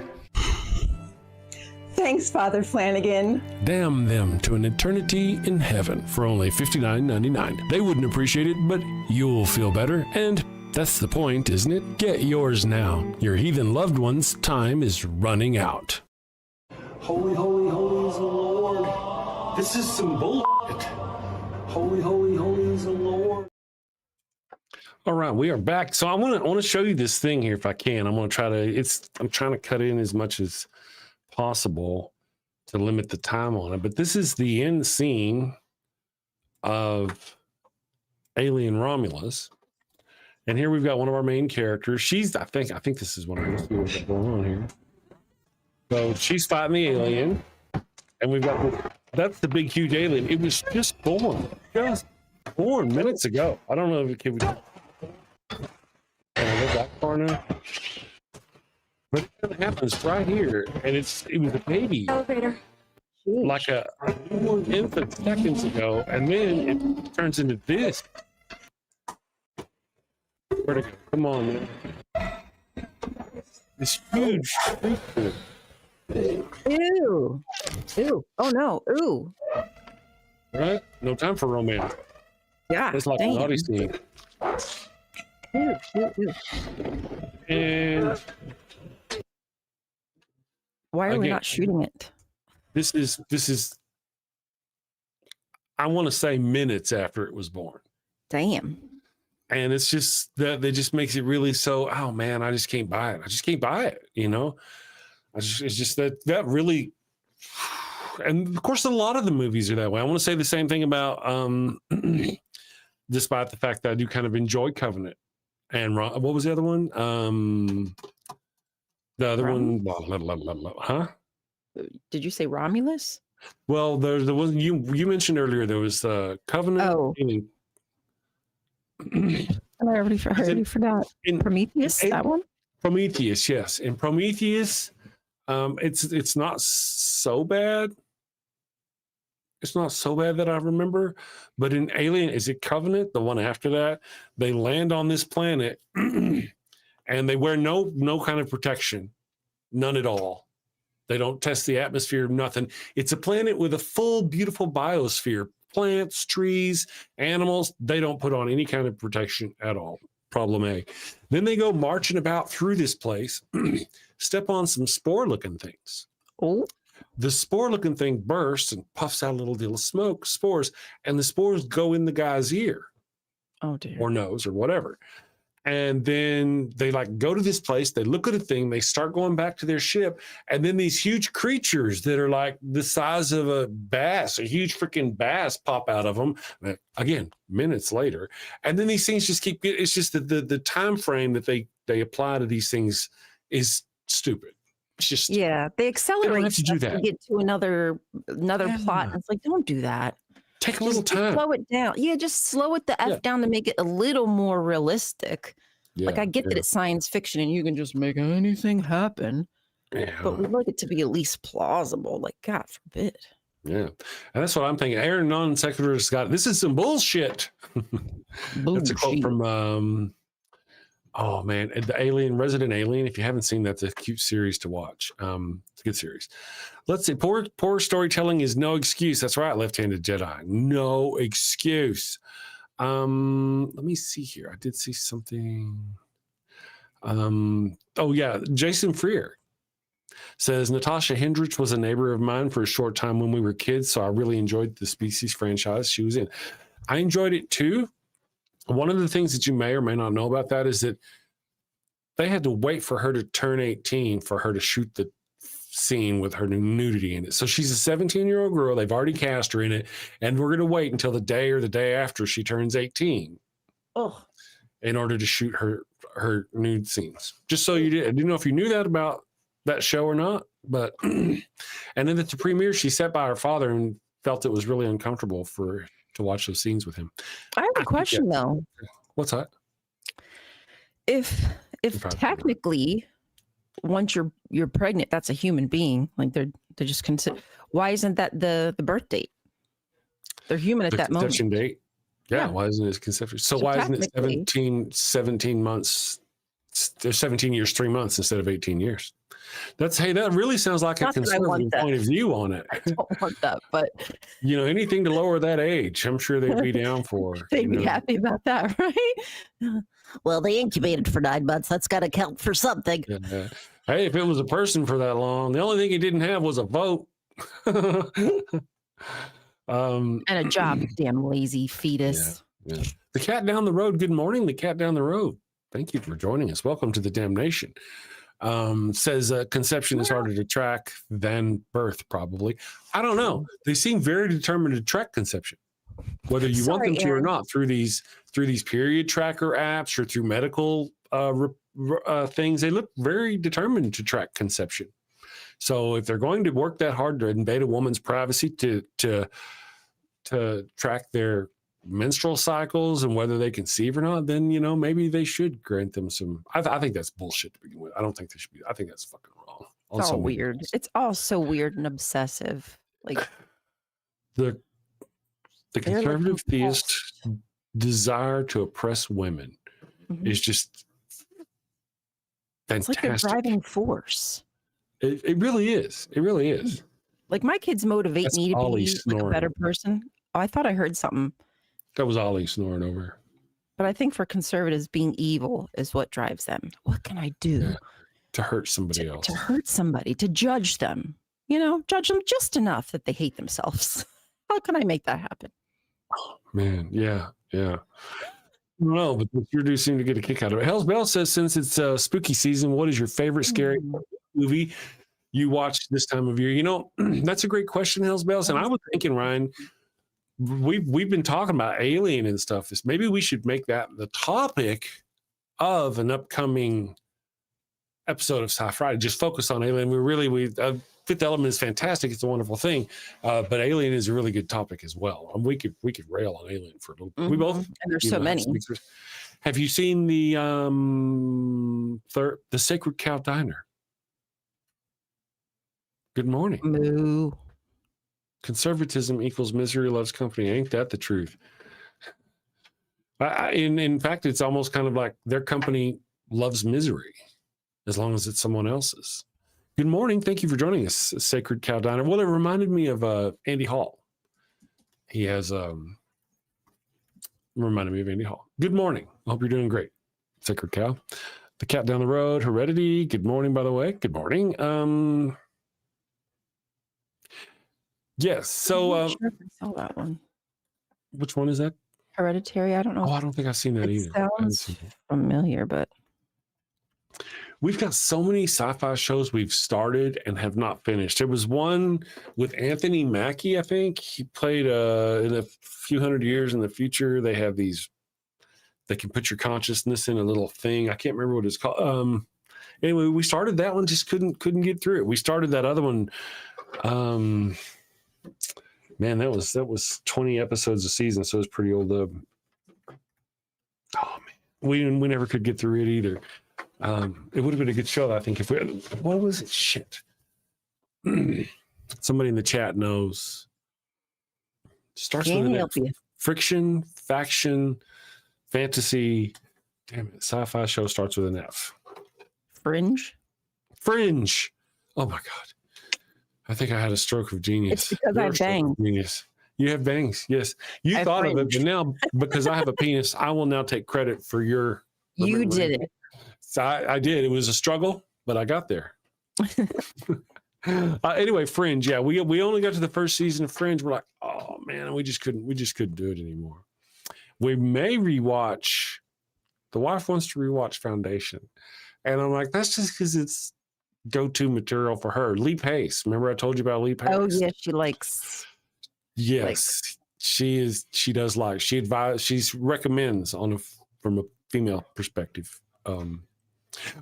Thanks, Father Flanagan. Damn them to an eternity in heaven for only $59.99. They wouldn't appreciate it, but you'll feel better. And that's the point, isn't it? Get yours now. Your heathen loved one's time is running out. Holy, holy, holy is the Lord. This is some bullshit. Holy, holy, holy is the Lord. All right, we are back. So I want to show you this thing here if I can. I'm trying to cut in as much as possible to limit the time on it. But this is the end scene of Alien Romulus. And here we've got one of our main characters. I think this is what I'm going to see what's going on here. So she's fighting the alien, and we've got that's the big huge alien. It was just born minutes ago. I don't know if it could be. Can I go that far now? But it happens right here, and it was a baby, Elevator. like a newborn infant seconds ago, and then it turns into this. Where'd it go? Come on, man. This huge creature. Ew. Ew. Oh no. Ooh. Right? No time for romance. Yeah. It's like a naughty scene. Ew, ew, ew. And Why are we again, not shooting it? this is I want to say minutes after it was born. Damn. And it's just that just makes it really so, oh man, I just can't buy it. I just can't buy it, you know? It's just that really, and of course, a lot of the movies are that way. I want to say the same thing about, despite the fact that I do kind of enjoy Covenant. And what was the other one? The other one, huh? Did you say Romulus? Well, there's the one you mentioned earlier. There was Covenant. Oh. I already forgot. Prometheus, that one? Prometheus, yes. In Prometheus, it's not so bad. It's not so bad that I remember. But in Alien, is it Covenant? The one after that, they land on this planet and they wear no kind of protection, none at all. They don't test the atmosphere, nothing. It's a planet with a full, beautiful biosphere. Plants, trees, animals, they don't put on any kind of protection at all. Problem A. Then they go marching about through this place, step on some spore-looking things. Oh. The spore-looking thing bursts and puffs out a little deal of smoke, spores, and the spores go in the guy's ear. Oh, dear. Or nose or whatever. And then they go to this place, they look at a thing, they start going back to their ship, and then these huge creatures that are like the size of a bass, a huge freaking bass pop out of them, again, minutes later. And then these things just keep, it's just the time frame that they apply to these things is stupid. It's just, yeah, they accelerate to do that. to get to another plot. And it's like, don't do that. Take a little time. Slow it down. Yeah, just slow it the F down to make it a little more realistic. Yeah, I get that it's science fiction and you can just make anything happen. Yeah. But we like it to be at least plausible. Like, God forbid. Yeah. And that's what I'm thinking. Aaron non-sequiturist got, this is some bullshit. That's a quote from, oh man, the Alien, Resident Alien. If you haven't seen that, it's a cute series to watch. It's a good series. Let's see. Poor storytelling is no excuse. That's right, Left-Handed Jedi. No excuse. Let me see here. I did see something. Oh yeah, Jason Freer says Natasha Hendricks was a neighbor of mine for a short time when we were kids, so I really enjoyed the Species franchise she was in. I enjoyed it too. One of the things that you may or may not know about that is that they had to wait for her to turn 18 for her to shoot the scene with her nudity in it. So she's a 17-year-old girl. They've already cast her in it, and we're going to wait until the day or the day after she turns 18 in order to shoot her nude scenes. Just so you did. I didn't know if you knew that about that show or not. But and then at the premiere, she sat by her father and felt it was really uncomfortable to watch those scenes with him. I have a think question though. What's that? If probably technically once you're pregnant, that's a human being. Like they're just consider. Why isn't that the birth date? They're human at The that moment. conception date. Yeah, Yeah. why isn't it conception? So So why isn't it technically- 17 months? There's 17 years, 3 months instead of 18 years. That really sounds like a Not that I want conservative that. point of view on it. I don't want that, but You know, anything to lower that age, I'm sure they'd be down for. they'd you be know. happy about that, right? Well, they incubated for 9 months. That's got to count for something. Yeah. Hey, if it was a person for that long, the only thing he didn't have was a vote. And a job, damn lazy fetus. Yeah. The cat down the road. Good morning, the cat down the road. Thank you for joining us. Welcome to the damnation. Says conception is harder to track than birth, probably. I don't know. They seem very determined to track conception, whether you want them Sorry, to or Aaron. not, through these period tracker apps or through medical things. They look very determined to track conception. So if they're going to work that hard to invade a woman's privacy to track their menstrual cycles and whether they conceive or not, then maybe they should grant them some. I think that's bullshit to begin with. I don't think they should be. I think that's fucking wrong. on It's so all many weird. levels. It's all so weird and obsessive. Like The They're like conservative compulsed. theist desire to oppress women Mhm. is just it's like their fantastic. driving force. It really is. It really is. Like my kids motivate That's me to Ollie be like a snoring. better person. Oh, I thought I heard something, That was Ollie snoring over. but I think for conservatives, being evil is what drives them. What can I do Yeah. To hurt somebody else. to hurt somebody, to judge them? Judge them just enough that they hate themselves. How can I make that happen? Man, yeah. No, but you do seem to get a kick out of it. Hell's Bell says, since it's spooky season, what is your favorite scary movie you watch this time of year? That's a great question, Hell's Bells. And I was thinking, Ryan, we've been talking about Alien and stuff. Maybe we should make that the topic of an upcoming episode of Sci-Fi Friday. Just focus on Alien. Fifth Element is fantastic. It's a wonderful thing, but Alien is a really good topic as well. And we could rail on Alien for a little bit. We both. And there's so many. Have you seen the Sacred Cow Diner? Good morning. Moo. Conservatism equals misery loves company. Ain't that the truth? In fact, it's almost kind of like their company loves misery as long as it's someone else's. Good morning. Thank you for joining us, Sacred Cow Diner. Well, it reminded me of Andy Hall. He has reminded me of Andy Hall. Good morning. I hope you're doing great, Sacred Cow. The cat down the road, Heredity. Good morning, by the way. Good morning. Yes. So, I'm not sure if I saw that one. which one is that? Hereditary. I don't know. Oh, I don't think I've seen that It either. I haven't sounds seen it. familiar, but We've got so many sci-fi shows we've started and have not finished. There was one with Anthony Mackie, I think. He played in a few hundred years in the future. They have these, they can put your consciousness in a little thing. I can't remember what it's called. Anyway, we started that one, just couldn't get through it. We started that other one. Man, that was 20 episodes a season, so it was pretty old. Oh man, we never could get through it either. It would have been a good show, I think, if we had, what was it? Shit. Somebody in the chat knows. Starts with an Jamie F. will be Friction, faction, fantasy. Damn it. Sci-fi show starts with an F. Fringe. Fringe. Oh my God. I think I had a stroke of genius. It's because I Your stroke of banged. Genius. You have bangs. Yes. You I thought of it, but fringed. now because I have a penis, I will now take credit for your. You did it. So I did. It was a struggle, but I got there. Anyway, Fringe. Yeah, we only got to the first season of Fringe. We're like, oh man, we just couldn't do it anymore. We may rewatch. The wife wants to rewatch Foundation, and I'm like, that's just because it's go-to material for her. Lee Pace. Remember I told you about Lee Pace? Oh yeah, she likes. Yes, she is. She does like. She recommends from a female perspective.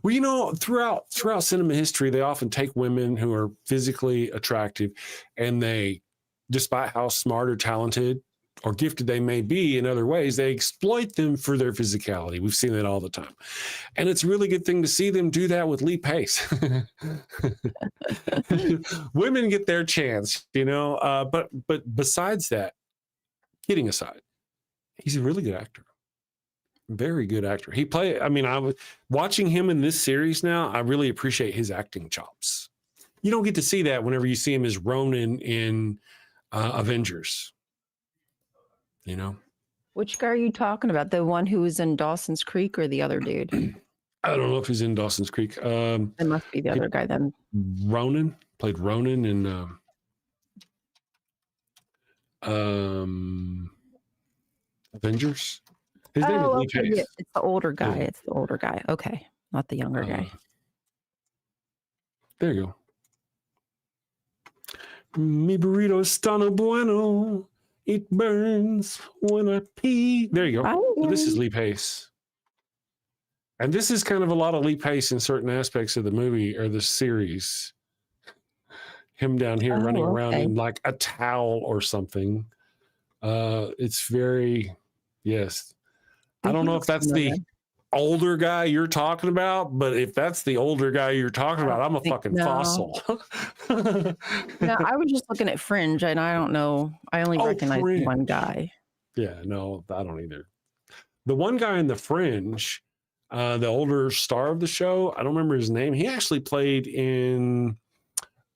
Well, you know, throughout cinema history, they often take women who are physically attractive, and they, despite how smart or talented or gifted they may be in other ways, they exploit them for their physicality. We've seen that all the time. And it's a really good thing to see them do that with Lee Pace. Women get their chance, you know, but besides that, kidding aside, he's a really good actor. Very good actor. I was watching him in this series now, I really appreciate his acting chops. You don't get to see that whenever you see him as Ronan in Avengers. You know? Which guy are you talking about? The one who was in Dawson's Creek or the other dude? I don't know if he's in Dawson's Creek. It must be the other guy then. Ronan, played Ronan in Avengers. His name is Lee Pace. Yeah, it's the older guy. Yeah. It's the older guy. Okay, not the younger guy. There you go. Mi burrito está no bueno. It burns when I pee. There you go. So this is Lee Pace. And this is kind of a lot of Lee Pace in certain aspects of the movie or the series. Him down here running around in like a towel or something. It's very, yes. I don't know if that's the older guy you're talking about, but if that's the older guy you're talking about, I'm a fucking fossil. No, I was just looking at Fringe, and I don't know. I only recognize one guy. Yeah, no, I don't either. The one guy in the Fringe, the older star of the show, I don't remember his name. He actually played in,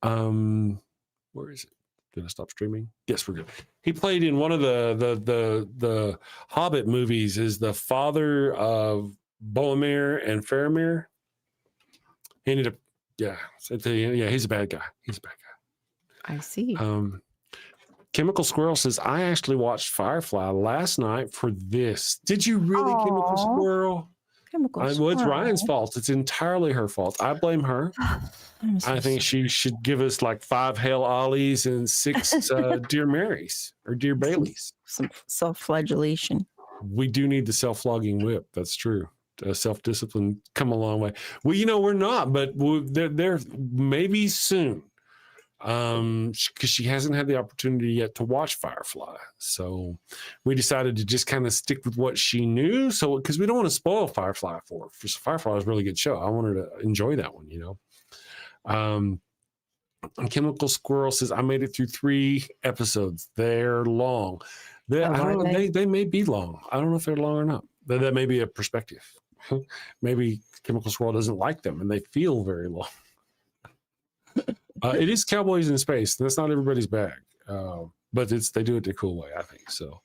where is it? Did I stop streaming? Yes, we're good. He played in one of the Hobbit movies as the father of Boromir and Faramir. He ended up, he's a bad guy. He's a bad guy. I see. Chemical Squirrel says, I actually watched Firefly last night for this. Did you really, Chemical Squirrel? Well, it's Ryan's fault. It's entirely her fault. I blame her. I think she should give us like 5 Hail Ollies and 6 Dear Marys or Dear Baileys. Some self-flagellation. We do need the self-flogging whip. That's true. Self-discipline come a long way. Well, you know, we're not, but they're maybe soon. Because she hasn't had the opportunity yet to watch Firefly. So we decided to just kind of stick with what she knew. So, because we don't want to spoil Firefly for her. Firefly is a really good show. I want her to enjoy that one, you know. And Chemical Squirrel says, I made it through 3 episodes. They're long. I don't know, they may be long. I don't know if they're long or not. That may be a perspective. Maybe Chemical Squirrel doesn't like them and they feel very long. It is Cowboys in Space. That's not everybody's bag, but they do it the cool way, I think. So,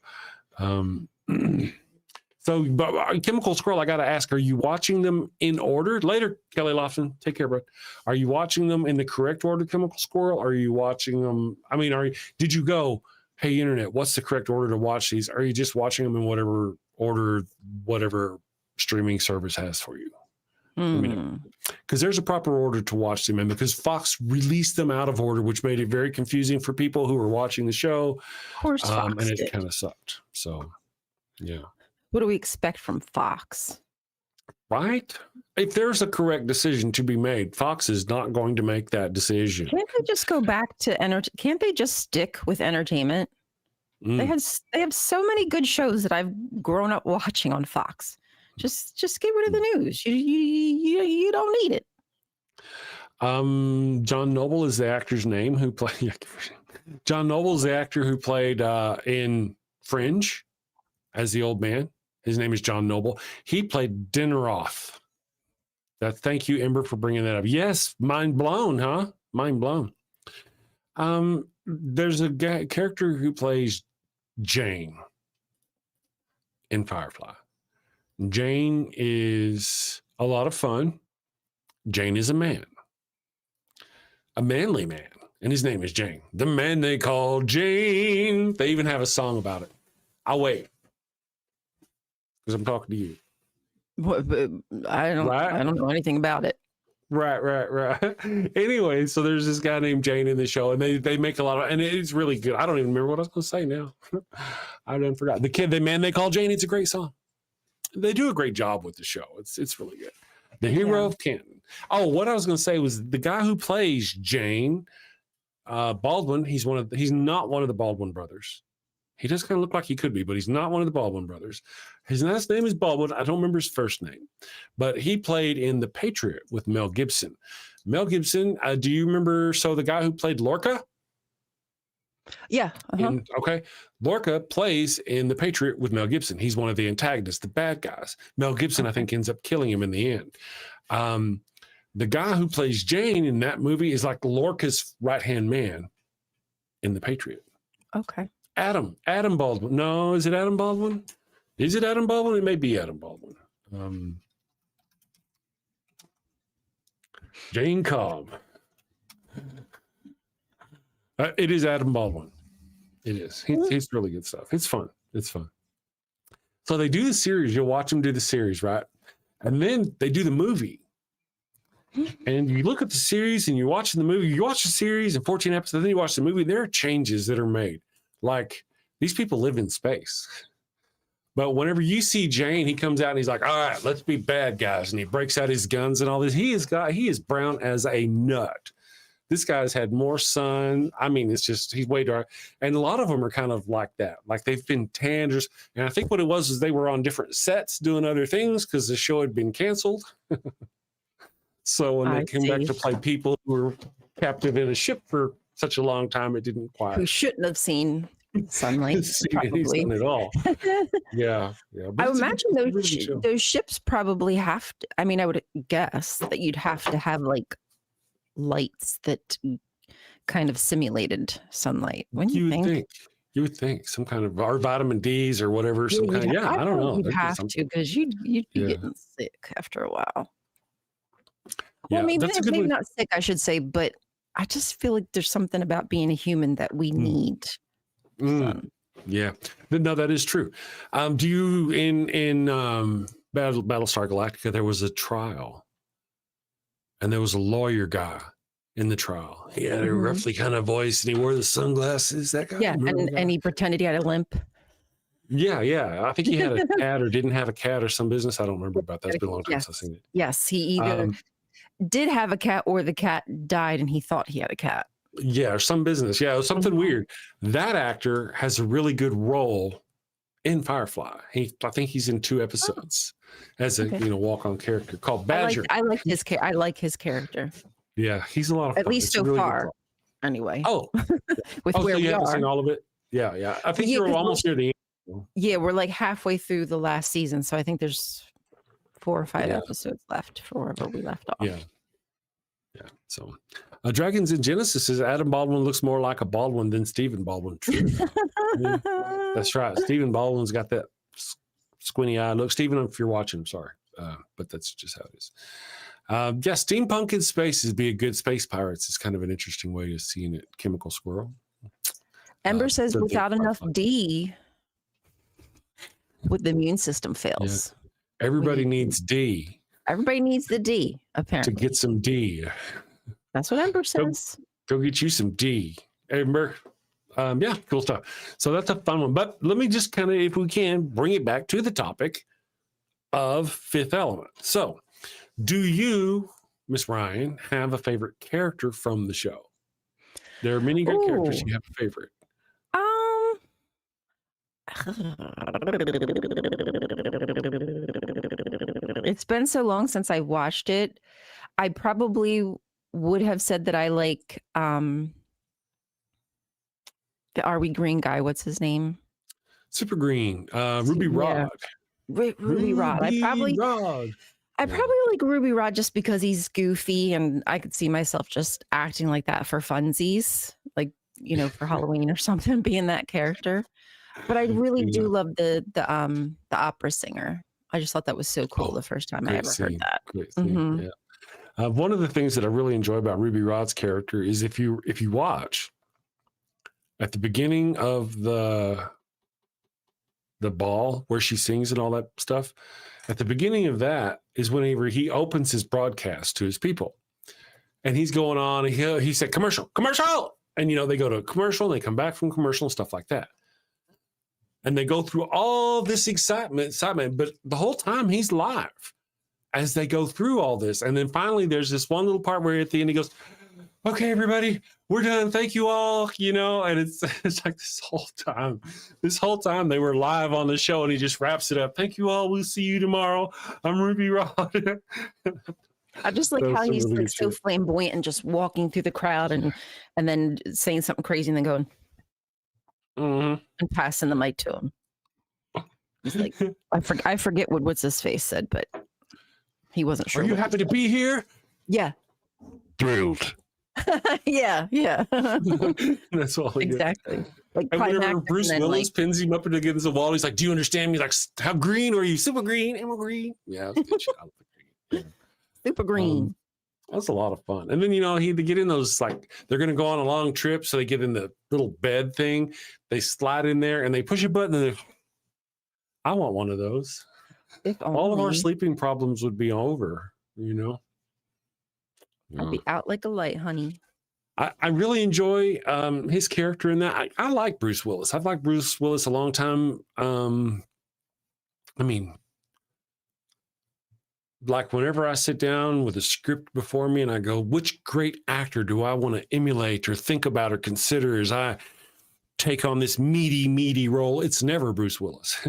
but Chemical Squirrel, I got to ask: are you watching them in order? Later, Kelly Lofton, take care, bro. Are you watching them in the correct order, Chemical Squirrel? Or are you watching them? I mean, did you go, hey, internet, what's the correct order to watch these? Are you just watching them in whatever order, whatever streaming service has for you? Because there's a proper order to watch them in, because Fox released them out of order, which made it very confusing for people who were watching the show. Of course, Fox and it did. kind of sucked. So, yeah. What do we expect from Fox? Right? If there's a correct decision to be made, Fox is not going to make that decision. Can't they just go back to Can't they just stick with entertainment? They have so many good shows that I've grown up watching on Fox. Just get rid of the news. You don't need it. John Noble is the actor's name who played. John Noble is the actor who played in Fringe as the old man. His name is John Noble. He played Dinneroth. Thank you, Ember, for bringing that up. Yes, mind blown, huh? Mind blown. There's a character who plays Jane in Firefly. Jane is a lot of fun. Jane is a man, a manly man, and his name is Jane. The man they call Jane. They even have a song about it. I'll wait because I'm talking to you. I don't know anything about it. Right. Anyway, so there's this guy named Jane in the show, and they make a lot of, and it's really good. I don't even remember what I was going to say now. I done forgot. The man they call Jane. It's a great song. They do a great job with the show. It's really good. The hero Yeah. of Canton. Oh, what I was going to say was the guy who plays Jane Baldwin. He's not one of the Baldwin brothers. He does kind of look like he could be, but he's not one of the Baldwin brothers. His last name is Baldwin. I don't remember his first name, but he played in The Patriot with Mel Gibson. Mel Gibson, do you remember? So the guy who played Lorca? Yeah. Uh-huh. Okay. Lorca plays in The Patriot with Mel Gibson. He's one of the antagonists, the bad guys. Mel Gibson, I think, ends up killing him in the end. The guy who plays Jane in that movie is like Lorca's right-hand man in The Patriot. Okay. Adam Baldwin. No, is it Adam Baldwin? Is it Adam Baldwin? It may be Adam Baldwin. Jane Cobb. It is Adam Baldwin. It is. He's really good stuff. It's fun. It's fun. So they do the series. You'll watch them do the series, right? And then they do the movie. And you look at the series and you're watching the movie. You watch the series and 14 episodes, then you watch the movie. There are changes that are made. Like, these people live in space. But whenever you see Jane, he comes out and he's like, all right, let's be bad guys. And he breaks out his guns and all this. He is brown as a nut. This guy's had more sun. I mean, it's just, he's way dark. And a lot of them are kind of like that. Like, they've been tanned. And I think what it was is they were on different sets doing other things because the show had been canceled. So when they came back to play people who were captive in a ship for such a long time, it didn't quite. Who shouldn't have seen sunlight, any sun at all. Yeah. I would imagine those ships probably have to, I mean, I would guess that you'd have to have like lights that kind of simulated sunlight. Wouldn't you think? You would think some kind of, or vitamin D's or whatever. I don't know. You'd have to, because you'd be getting sick after a while. Well, maybe not sick, I should say, but I just feel like there's something about being a human that we need. Yeah, no, that is true. Do you in Battlestar Galactica, there was a trial, and there was a lawyer guy in the trial. He had a roughly kind of voice, and he wore the sunglasses. That guy, yeah, and he pretended he had a limp. Yeah. I think he had a cat or didn't have a cat or some business. I don't remember about that. It's been a long time since I've seen it. Yes, he either did have a cat or the cat died and he thought he had a cat. Yeah, or some business. Yeah, it was something weird. That actor has a really good role in Firefly. I think he's in 2 episodes as a walk-on character called Badger. I like his character. Yeah, he's a lot of fun. At least so far. Anyway. Oh, with where we haven't are. seen all of it. Yeah. I think you're almost near the end. Yeah, we're like halfway through the last season, so I think there's 4 or 5 episodes left for wherever we left off. Yeah. So, Dragons in Genesis says Adam Baldwin looks more like a Baldwin than Stephen Baldwin. True. That's right. Stephen Baldwin's got that squinty eye look. Stephen, if you're watching, I'm sorry, but that's just how it is. Steampunk in space would be a good space pirates. It's kind of an interesting way of seeing it. Chemical Squirrel. Ember says without enough D, with the immune system fails. Yeah. Everybody needs D. Everybody needs the D, apparently. To get some D. That's what Ember says. Go get you some D, Ember. Cool stuff. So that's a fun one. But let me just kind of, if we can, bring it back to the topic of Fifth Element. So, do you, Miss Ryan, have a favorite character from the show? There are many good characters. You have a favorite? It's been so long since I watched it. I probably would have said that I like the Are We Green guy. What's his name? Super Green. Ruby Rod. Ruby Rod. I probably like Ruby Rod just because he's goofy and I could see myself just acting like that for funsies, like, for Halloween or something, being that character. But I really do love the opera singer. I just thought that was so cool the first time I ever heard that. Great scene, yeah. One of the things that I really enjoy about Ruby Rod's character is if you watch at the beginning of the ball where she sings and all that stuff, at the beginning of that is whenever he opens his broadcast to his people, and he's going on. And he said commercial, and they go to a commercial and they come back from commercial and stuff like that. And they go through all this excitement, but the whole time he's live. as they go through all this. And then finally, there's this one little part where at the end he goes, okay, everybody, we're done. Thank you all, you know, and it's like this whole time they were live on the show and he just wraps it up. Thank you all. We'll see you tomorrow. I'm Ruby Rod. I just like how he's really like so flamboyant and just walking through the crowd and then saying something crazy and then going and passing the mic to him. He's like, I forget what's his face said, but he wasn't sure. Are you happy to be here? Yeah. Thrilled. yeah. That's all he exactly. Gets. Like and whenever Bruce then, Willis like, pins him up against the wall, he's like, do you understand me? Like, how green are you? Super green, Emma green. Yeah, that's good shit. I love the green. Yeah. Super green. That's a lot of fun. And then, you know, they get in those, like, they're going to go on a long trip. So they get in the little bed thing. They slide in there and they push a button and I want one of those. All of our sleeping problems would be over, you know? I'd be out like a light, honey. I really enjoy his character in that. I like Bruce Willis. I've liked Bruce Willis a long time. I mean, like whenever I sit down with a script before me and I go, which great actor do I want to emulate or think about or consider as I take on this meaty role? It's never Bruce Willis.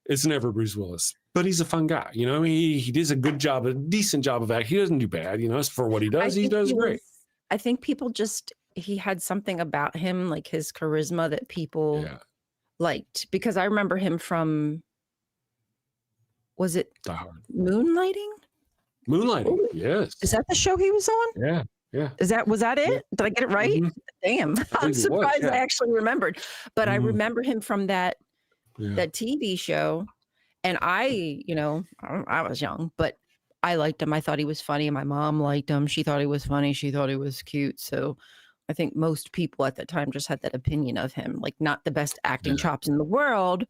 It's never Bruce Willis, but he's a fun guy. You know, he does a good job, a decent job of acting. He doesn't do bad, you know, for what he does, he does great. I think people he had something about him, like his charisma that people liked, because I remember him from, was it Die Hard. Moonlighting? Moonlighting, yes. Is that the show he was on? Yeah. Was that it? Yeah. Did I get it right? Mm-hmm. Damn. I'm surprised I actually remembered. But I remember him from that TV show. And I was young, but I liked him. I thought he was funny. My mom liked him. She thought he was funny. She thought he was cute. So I think most people at the time just had that opinion of him, like not the best acting chops in the world,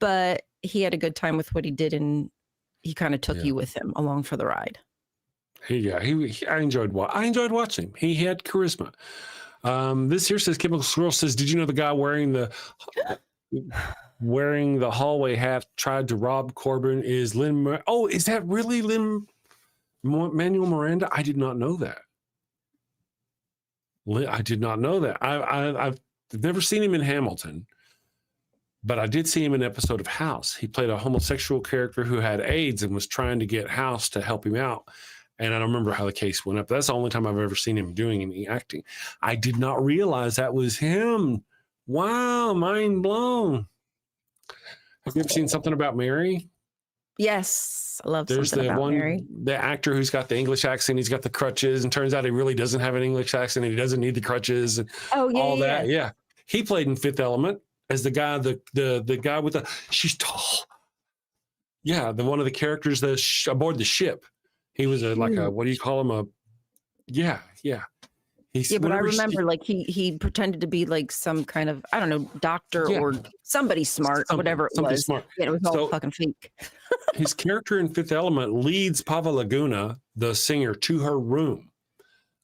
but he had a good time with what he did. And he kind of took you with him along for the ride. I enjoyed watching him. He had charisma. This here says, Chemical Squirrel says, did you know the guy wearing the hallway hat tried to rob Corbin is Lin? Oh, is that really Lin-Manuel Miranda? I did not know that. I did not know that. I've never seen him in Hamilton, but I did see him in an episode of House. He played a homosexual character who had AIDS and was trying to get House to help him out. And I don't remember how the case went up. That's the only time I've ever seen him doing any acting. I did not realize that was him. Wow, mind blown. Have you ever seen Something About Mary? Yes, I love There's Something About Mary. The actor who's got the English accent, he's got the crutches, and turns out he really doesn't have an English accent, and he doesn't need the crutches, and all that. Yeah, he played in Fifth Element as the guy, the guy with the she's tall. Yeah, one of the characters aboard the ship. He was like a what do you call him? Yeah. But I remember like he pretended to be like some kind of, I don't know, doctor or somebody smart, whatever it was. Smart. Yeah, it was all fucking fake. His character in Fifth Element leads Pava Laguna, the singer, to her room,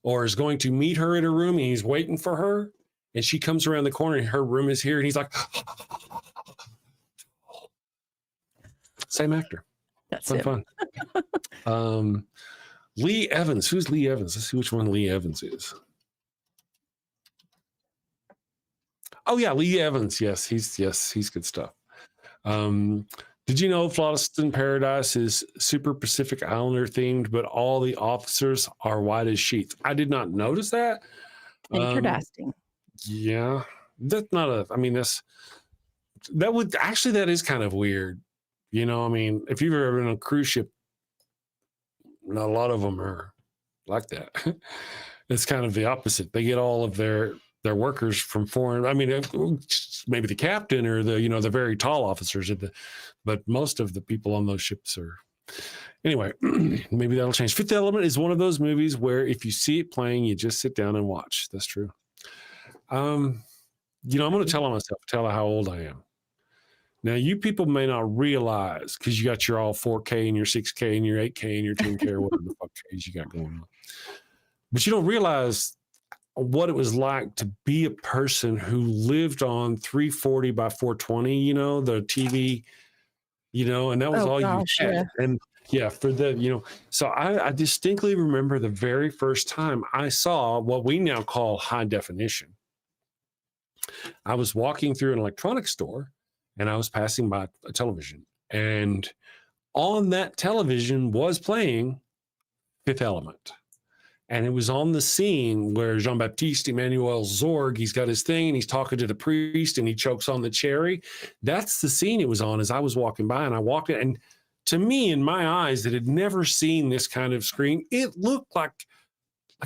or is going to meet her at her room, and he's waiting for her, and she comes around the corner, and her room is here, and he's like, same actor. That's fun. Lee Evans. Who's Lee Evans? Let's see which one Lee Evans is. Oh yeah, Lee Evans. Yes, he's good stuff. Did you know Flawless in Paradise is Super Pacific Islander themed, but all the officers are white as sheets? I did not notice that. Interesting. Yeah, that's not that is kind of weird. You know, I mean, if you've ever been on a cruise ship, not a lot of them are like that. It's kind of the opposite. They get all of their workers from foreign. I mean, maybe the captain or the very tall officers, but most of the people on those ships are. Anyway, maybe that'll change. Fifth Element is one of those movies where if you see it playing, you just sit down and watch. That's true. I'm going to tell how old I am. Now, you people may not realize, because you got your all 4K and your 6K and your 8K and your 10K or whatever the fuck Ks you got going on. But you don't realize what it was like to be a person who lived on 340 by 420, the TV, and that was all you had. And Yeah, for the, so I distinctly remember the very first time I saw what we now call high definition. I was walking through an electronics store and I was passing by a television, and on that television was playing Fifth Element. And it was on the scene where Jean-Baptiste Emmanuel Zorg, he's got his thing and he's talking to the priest and he chokes on the cherry. That's the scene it was on as I was walking by, and I walked in, and to me, in my eyes that had never seen this kind of screen, it looked like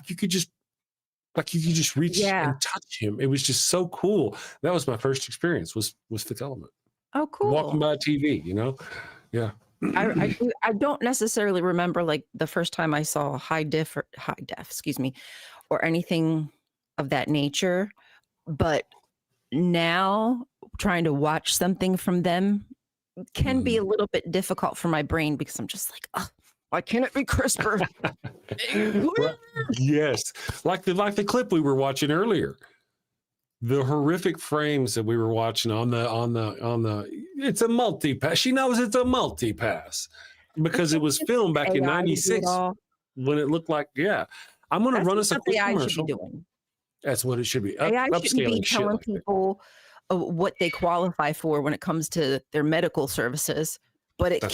you could just reach and touch him. It was just so cool. That was my first experience was Fifth Element. Oh, cool. Walking by TV, Yeah. I don't necessarily remember like the first time I saw high def, or anything of that nature. But now trying to watch something from them can be a little bit difficult for my brain, because I'm just like, oh, why can't it be crisper? Yes, like the clip we were watching earlier. The horrific frames that we were watching on the it's a multipass. She knows it's a multipass because it was filmed back in '96 when it looked like, I'm going to run us a quick commercial. That's what it should be. AI shouldn't be telling people what they qualify for when it comes to their medical services, but it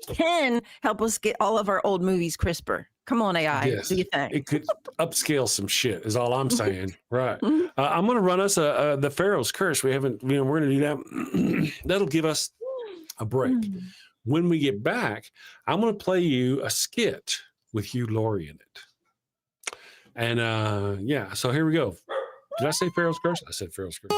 can help us get all of our old movies crisper. Come on, AI. Yes, do you think? It could upscale some shit, is all I'm saying. Right. I'm going to run us the Pharaoh's Curse. We haven't, we're going to do that. That'll give us a break. When we get back, I'm going to play you a skit with Hugh Laurie in it. And so here we go. Did I say Pharaoh's Curse? I said Pharaoh's Curse.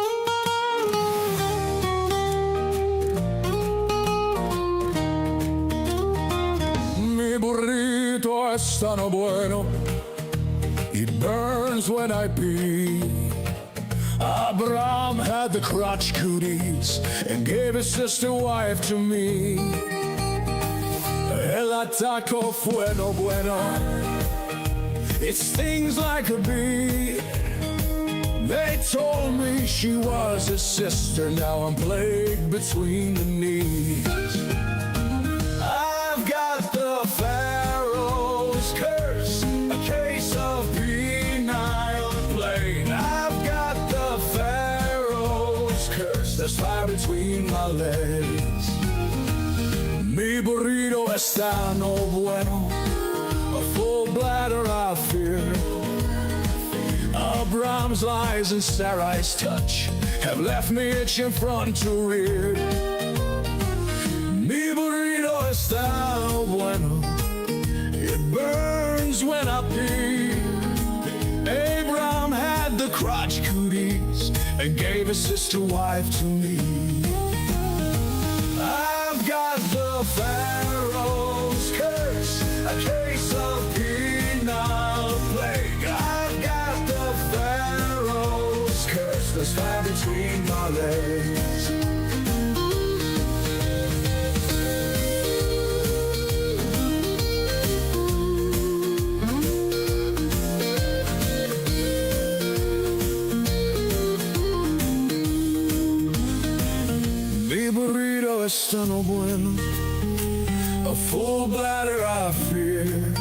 Burrito es tan bueno, it burns when I pee. Abraham had the crotch cooties and gave his sister wife to me. El ataco fue no bueno, it stings like a bee. They told me she was his sister, now I'm plagued between the knees. I've got the Pharaoh's Curse, a case of penile plague. I've got the Pharaoh's Curse, there's fire between my legs. Mi burrito está no bueno, a full bladder I fear. Abraham's lies and Sarai's touch have left me itching front to rear. Mi burrito está bueno, it burns when I pee. Abraham had the crotch cooties and gave his sister wife to me. I've got the Pharaoh's Curse, a case of penile plague. I've got the Pharaoh's Curse, there's fire between my legs. Mi burrito está no bueno, a full bladder I fear.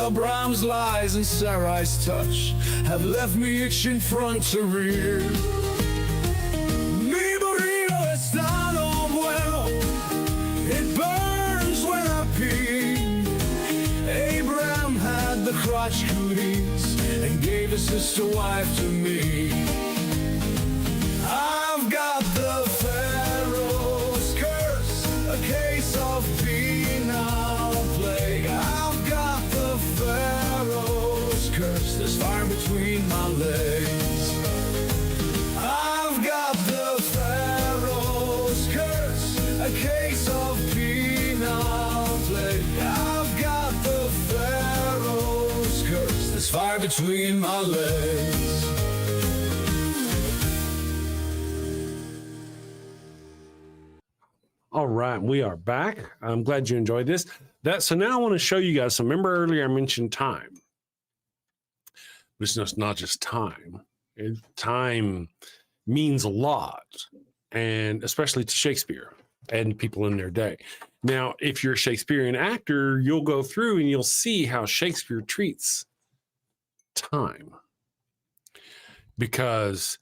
Abraham's lies and Sarai's touch have left me itching front to rear. Mi burrito está no bueno, it burns when I pee. Abraham had the crotch cooties and gave his sister wife to me. I've got the Pharaoh's Curse, a case of penile plague. I've got the Pharaoh's Curse, there's fire between my legs. I've got the Pharaoh's Curse, a case of penile plague. I've got the Pharaoh's Curse, there's fire between my legs. All right, we are back. I'm glad you enjoyed this. So now I want to show you guys. So remember earlier I mentioned time. But it's not just time. Time means a lot, and especially to Shakespeare and people in their day. Now, if you're a Shakespearean actor, you'll go through and you'll see how Shakespeare treats time, because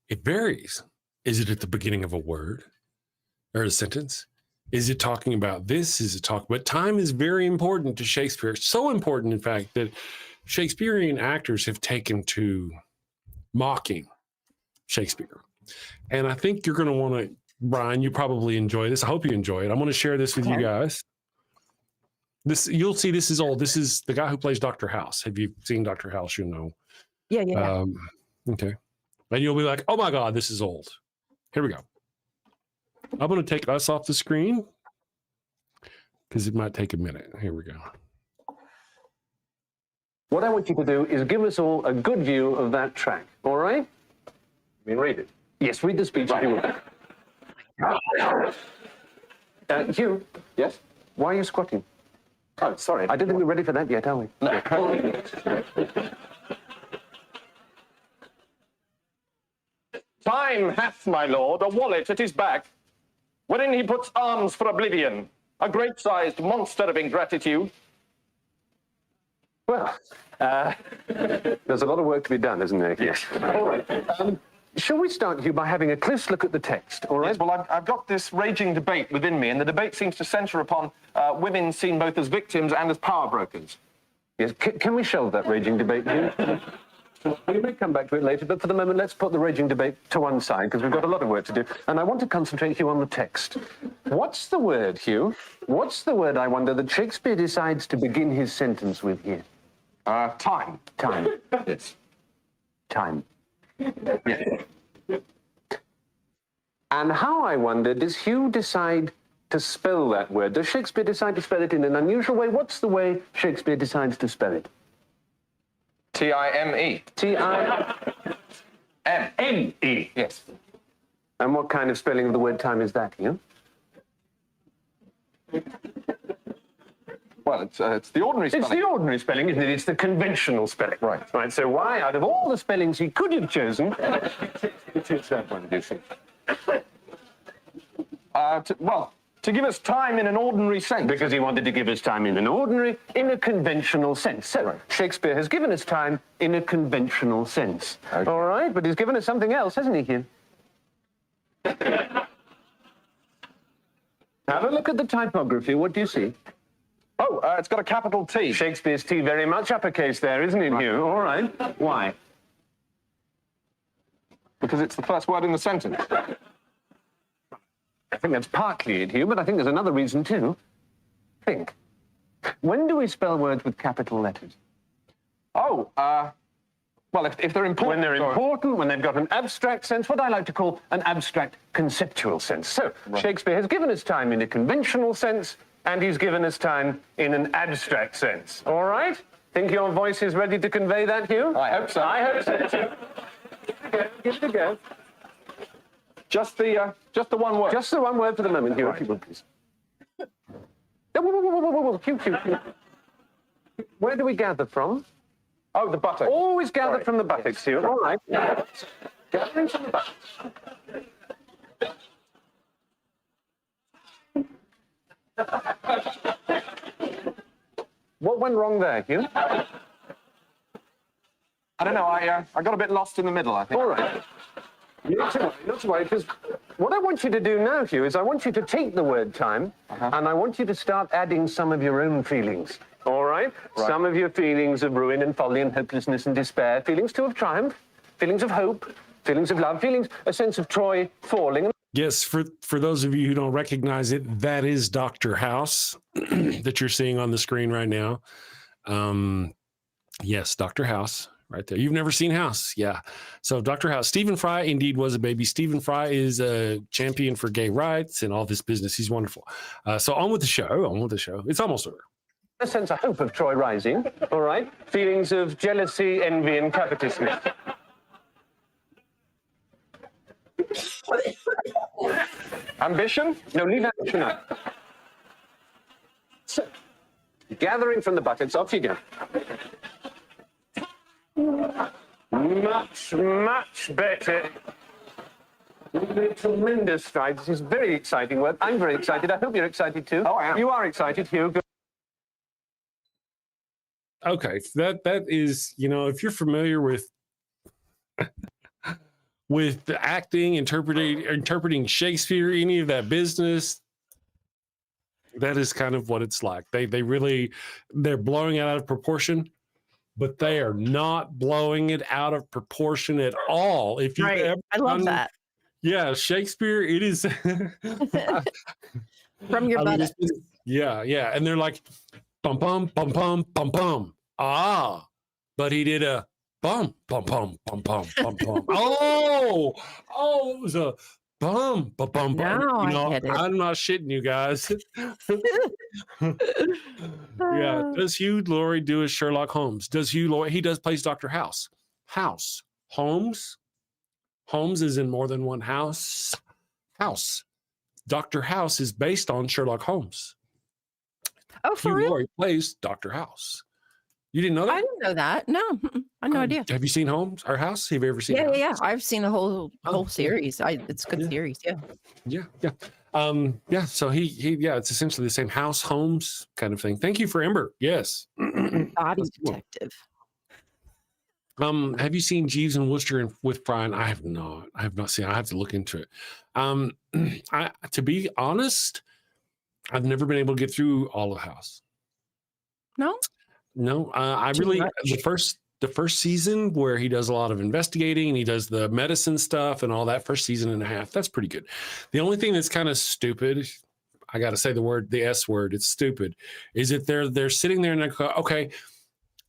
it varies. Is it at the beginning of a word or a sentence? Is it talking about this? Is it talking? But time is very important to Shakespeare. So important, in fact, that Shakespearean actors have taken to mocking Shakespeare. And I think you're going to want to, Brian, you probably enjoy this. I hope you enjoy it. I'm going to share this with you guys. This, you'll see, this is old. This is the guy who plays Dr. House. Have you seen Dr. House? You know. Yeah. Okay. And you'll be like, oh my God, this is old. Here we go. I'm going to take us off the screen because it might take a minute. Here we go. What I want you to do is give us all a good view of that track, all right? I mean, read it. Yes, read the speech. Right. Hugh? Yes? Why are you squatting? Oh, sorry. I don't think we're ready for that yet, are we? No. Time hath, my lord, a wallet at his back, wherein he puts alms for oblivion, a great-sized monster of ingratitude. Well, there's a lot of work to be done, isn't there? Yes. All right. Shall we start, Hugh, by having a close look at the text, all right? Yes, well, I've got this raging debate within me, and the debate seems to centre upon women seen both as victims and as power brokers. Yes, can we shelve that raging debate, Hugh? We may come back to it later, but for the moment, let's put the raging debate to one side, because we've got a lot of work to do. And I want to concentrate, Hugh, on the text. What's the word, Hugh? What's the word, I wonder, that Shakespeare decides to begin his sentence with here? Time. Time. Yes. Time. Yes. And how, I wonder, does Hugh decide to spell that word? Does Shakespeare decide to spell it in an unusual way? What's the way Shakespeare decides to spell it? T-I-M-E. T-I-M-E. Yes. And what kind of spelling of the word time is that, Hugh? Well, it's the ordinary spelling. It's the ordinary spelling, isn't it? It's the conventional spelling. Right. Right, so why, out of all the spellings he could have chosen, it is that one, do you think? To give us time in an ordinary sense. Because he wanted to give us time in a conventional sense. So, right. Shakespeare has given us time in a conventional sense. Okay. All right, but he's given us something else, hasn't he, Hugh? Have a look at the typography. What do you see? Oh, it's got a capital T. Shakespeare's T very much uppercase there, isn't it, right. Hugh? All right. Why? Because it's the first word in the sentence. I think that's partly it, Hugh, but I think there's another reason, too. Think. When do we spell words with capital letters? Oh, well, if they're important. When they're important, when they've got an abstract sense, what I like to call an abstract conceptual sense. So, right. Shakespeare has given us time in a conventional sense, and he's given us time in an abstract sense. All right? Think your voice is ready to convey that, Hugh? I hope so. I hope so. Give it a go. Just the one word. Just the one word for the moment, Hugh. Right. Please. Whoa. Hugh. Where do we gather from? Oh, the buttocks. Always gather from the buttocks, Hugh. All right. Gathering from the buttocks. What went wrong there, Hugh? I don't know. I got a bit lost in the middle, I think. All right. Not to worry, because what I want you to do now, Hugh, is I want you to take the word time, and I want you to start adding some of your own feelings. All right? Some of your feelings of ruin and folly and hopelessness and despair, feelings too of triumph, feelings of hope, feelings of love, feelings, a sense of Troy falling. Yes, for those of you who don't recognize it, that is Dr. House that you're seeing on the screen right now. Yes, Dr. House. Right there. You've never seen House. Yeah. So Dr. House, Stephen Fry indeed was a baby. Stephen Fry is a champion for gay rights and all this business. He's wonderful. So on with the show. It's almost over. A sense of hope of Troy rising. All right. Feelings of jealousy, envy, and covetousness. Ambition? No, leave ambition out. So, gathering from the buckets, off you go. Much better. We've made tremendous strides. This is very exciting work. I'm very excited. I hope you're excited too. Oh, I am. You are excited, Hugh. Okay, that is, if you're familiar with the acting, interpreting Shakespeare, any of that business, that is kind of what it's like. They're blowing it out of proportion, but they are not blowing it out of proportion at all. If you Right. I love that. Yeah, Shakespeare, it is From your butt. Yeah, and they're like bum bum bum bum bum bum. Ah, but he did a bum bum bum bum bum bum bum. Oh, it was a bum bum bum bum. Now I get it. I'm not shitting you guys. Yeah. Does Hugh Laurie do as Sherlock Holmes? Does Hugh Laurie? He plays Dr. House. Holmes is in more than one house. Dr. House is based on Sherlock Holmes. Oh, for Hugh real? Laurie plays Dr. House. You didn't know that? I didn't know that. No, I had no idea. Have you seen Holmes or House? Have you ever seen? Yeah. I've seen the whole series. It's a good series. Yeah. So he it's essentially the same House Holmes kind of thing. Thank you for Ember. Yes. Body detective. Have you seen Jeeves and Wooster with Brian? I have not seen. I have to look into it. To be honest, I've never been able to get through all of House. No, I really the first season where he does a lot of investigating and he does the medicine stuff and all that, first season and a half, that's pretty good. The only thing that's kind of stupid, I got to say the S word, it's stupid, is that they're sitting there and they go, okay,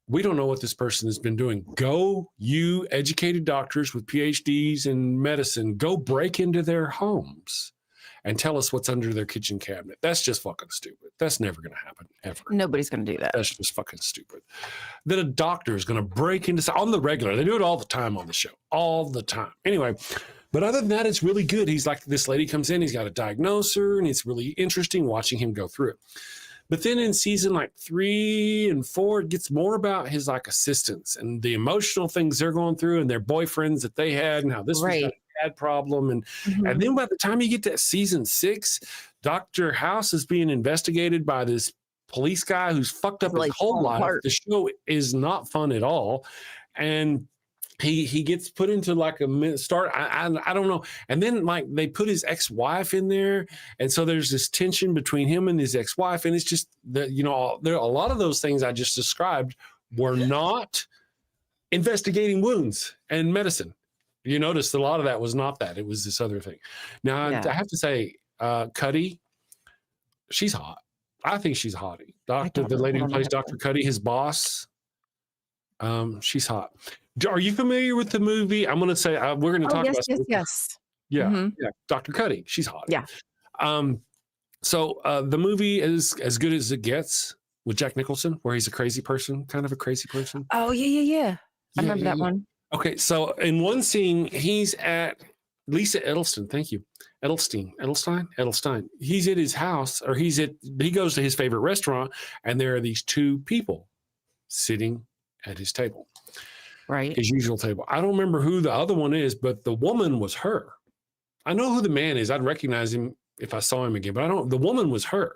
we don't know what this person has been doing. Go, you educated doctors with PhDs in medicine, go break into their homes and tell us what's under their kitchen cabinet. That's just fucking stupid. That's never going to happen, ever. Nobody's going to do that. That's just fucking stupid. That a doctor is going to break into, on the regular. They do it all the time on the show. All the time. Anyway, but other than that, it's really good. He's like, this lady comes in, he's got to diagnose her, and it's really interesting watching him go through it. But then in season 3 and 4, it gets more about his assistants and the emotional things they're going through and their boyfriends that they had and how this was a bad problem. And then by the time you get to season 6, Dr. House is being investigated by this police guy who's fucked up his whole life. The show is not fun at all. And he gets put into a start. I don't know. And then they put his ex-wife in there. And so there's this tension between him and his ex-wife. And it's just that, there are a lot of those things I just described were not investigating wounds and medicine. You notice a lot of that was not that. It was this other thing. Now, I have to say, Cuddy, she's hot. I think she's hottie. The lady who plays Dr. Cuddy, his boss, she's hot. Are you familiar with the movie? I'm going to say, we're going to talk about Yes. Yeah, Dr. Cuddy, she's hot. Yeah. So the movie is As Good as It Gets with Jack Nicholson, where he's a crazy person, kind of a crazy person. Oh, yeah. I remember that one. Okay, so in one scene, he's at Lisa Edelstein. Thank you. Edelstein. He's at his house, or he goes to his favorite restaurant, and there are these two people sitting at his table. Right. His usual table. I don't remember who the other one is, but the woman was her. I know who the man is. I'd recognize him if I saw him again, but the woman was her,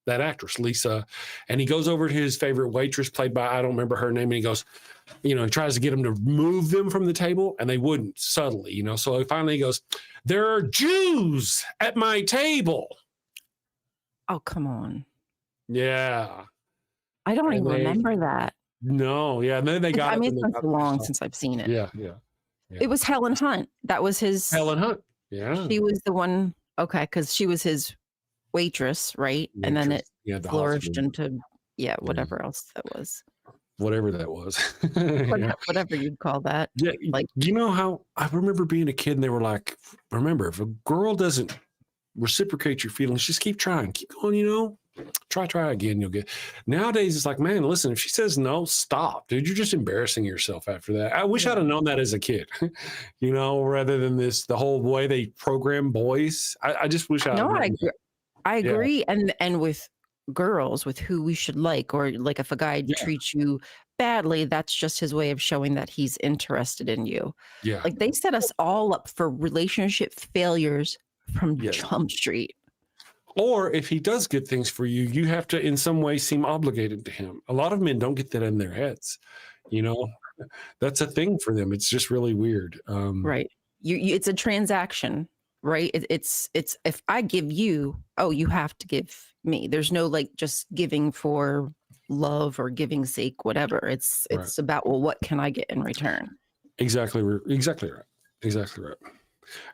that actress, Lisa. And he goes over to his favorite waitress, played by, I don't remember her name, and he goes, he tries to get them to move them from the table, and they wouldn't, subtly, So finally he goes, there are Jews at my table. Oh, come on. Yeah. I don't even remember that. No, yeah. And then they got it's been so long since I've seen it. Yeah. It was Helen Hunt. That was his. Helen Hunt. Yeah. She was the one. Okay, because she was his waitress, right? And then it flourished into whatever else that was. Whatever that was. Whatever you'd call that. Yeah. How I remember being a kid and they were like, remember, if a girl doesn't reciprocate your feelings, just keep trying. Keep going, Try again. You'll get. Nowadays, it's like, man, listen, if she says no, stop, dude. You're just embarrassing yourself after that. I wish I'd have known that as a kid, rather than the whole way they program boys. I just wish I. No, I agree. And with girls with who we should like, or like if a guy Yeah. treats you badly, that's just his way of showing that he's interested in you. Yeah. Like they set us all up for relationship failures from Yes. Jump Street. Or if he does good things for you, you have to in some way seem obligated to him. A lot of men don't get that in their heads. You know, that's a thing for them. It's just really weird. Right. You it's a transaction, right? It's if I give you, oh, you have to give me. There's no like just giving for love or giving sake, whatever. It's about, well, what can I get in return? Exactly right. Exactly right.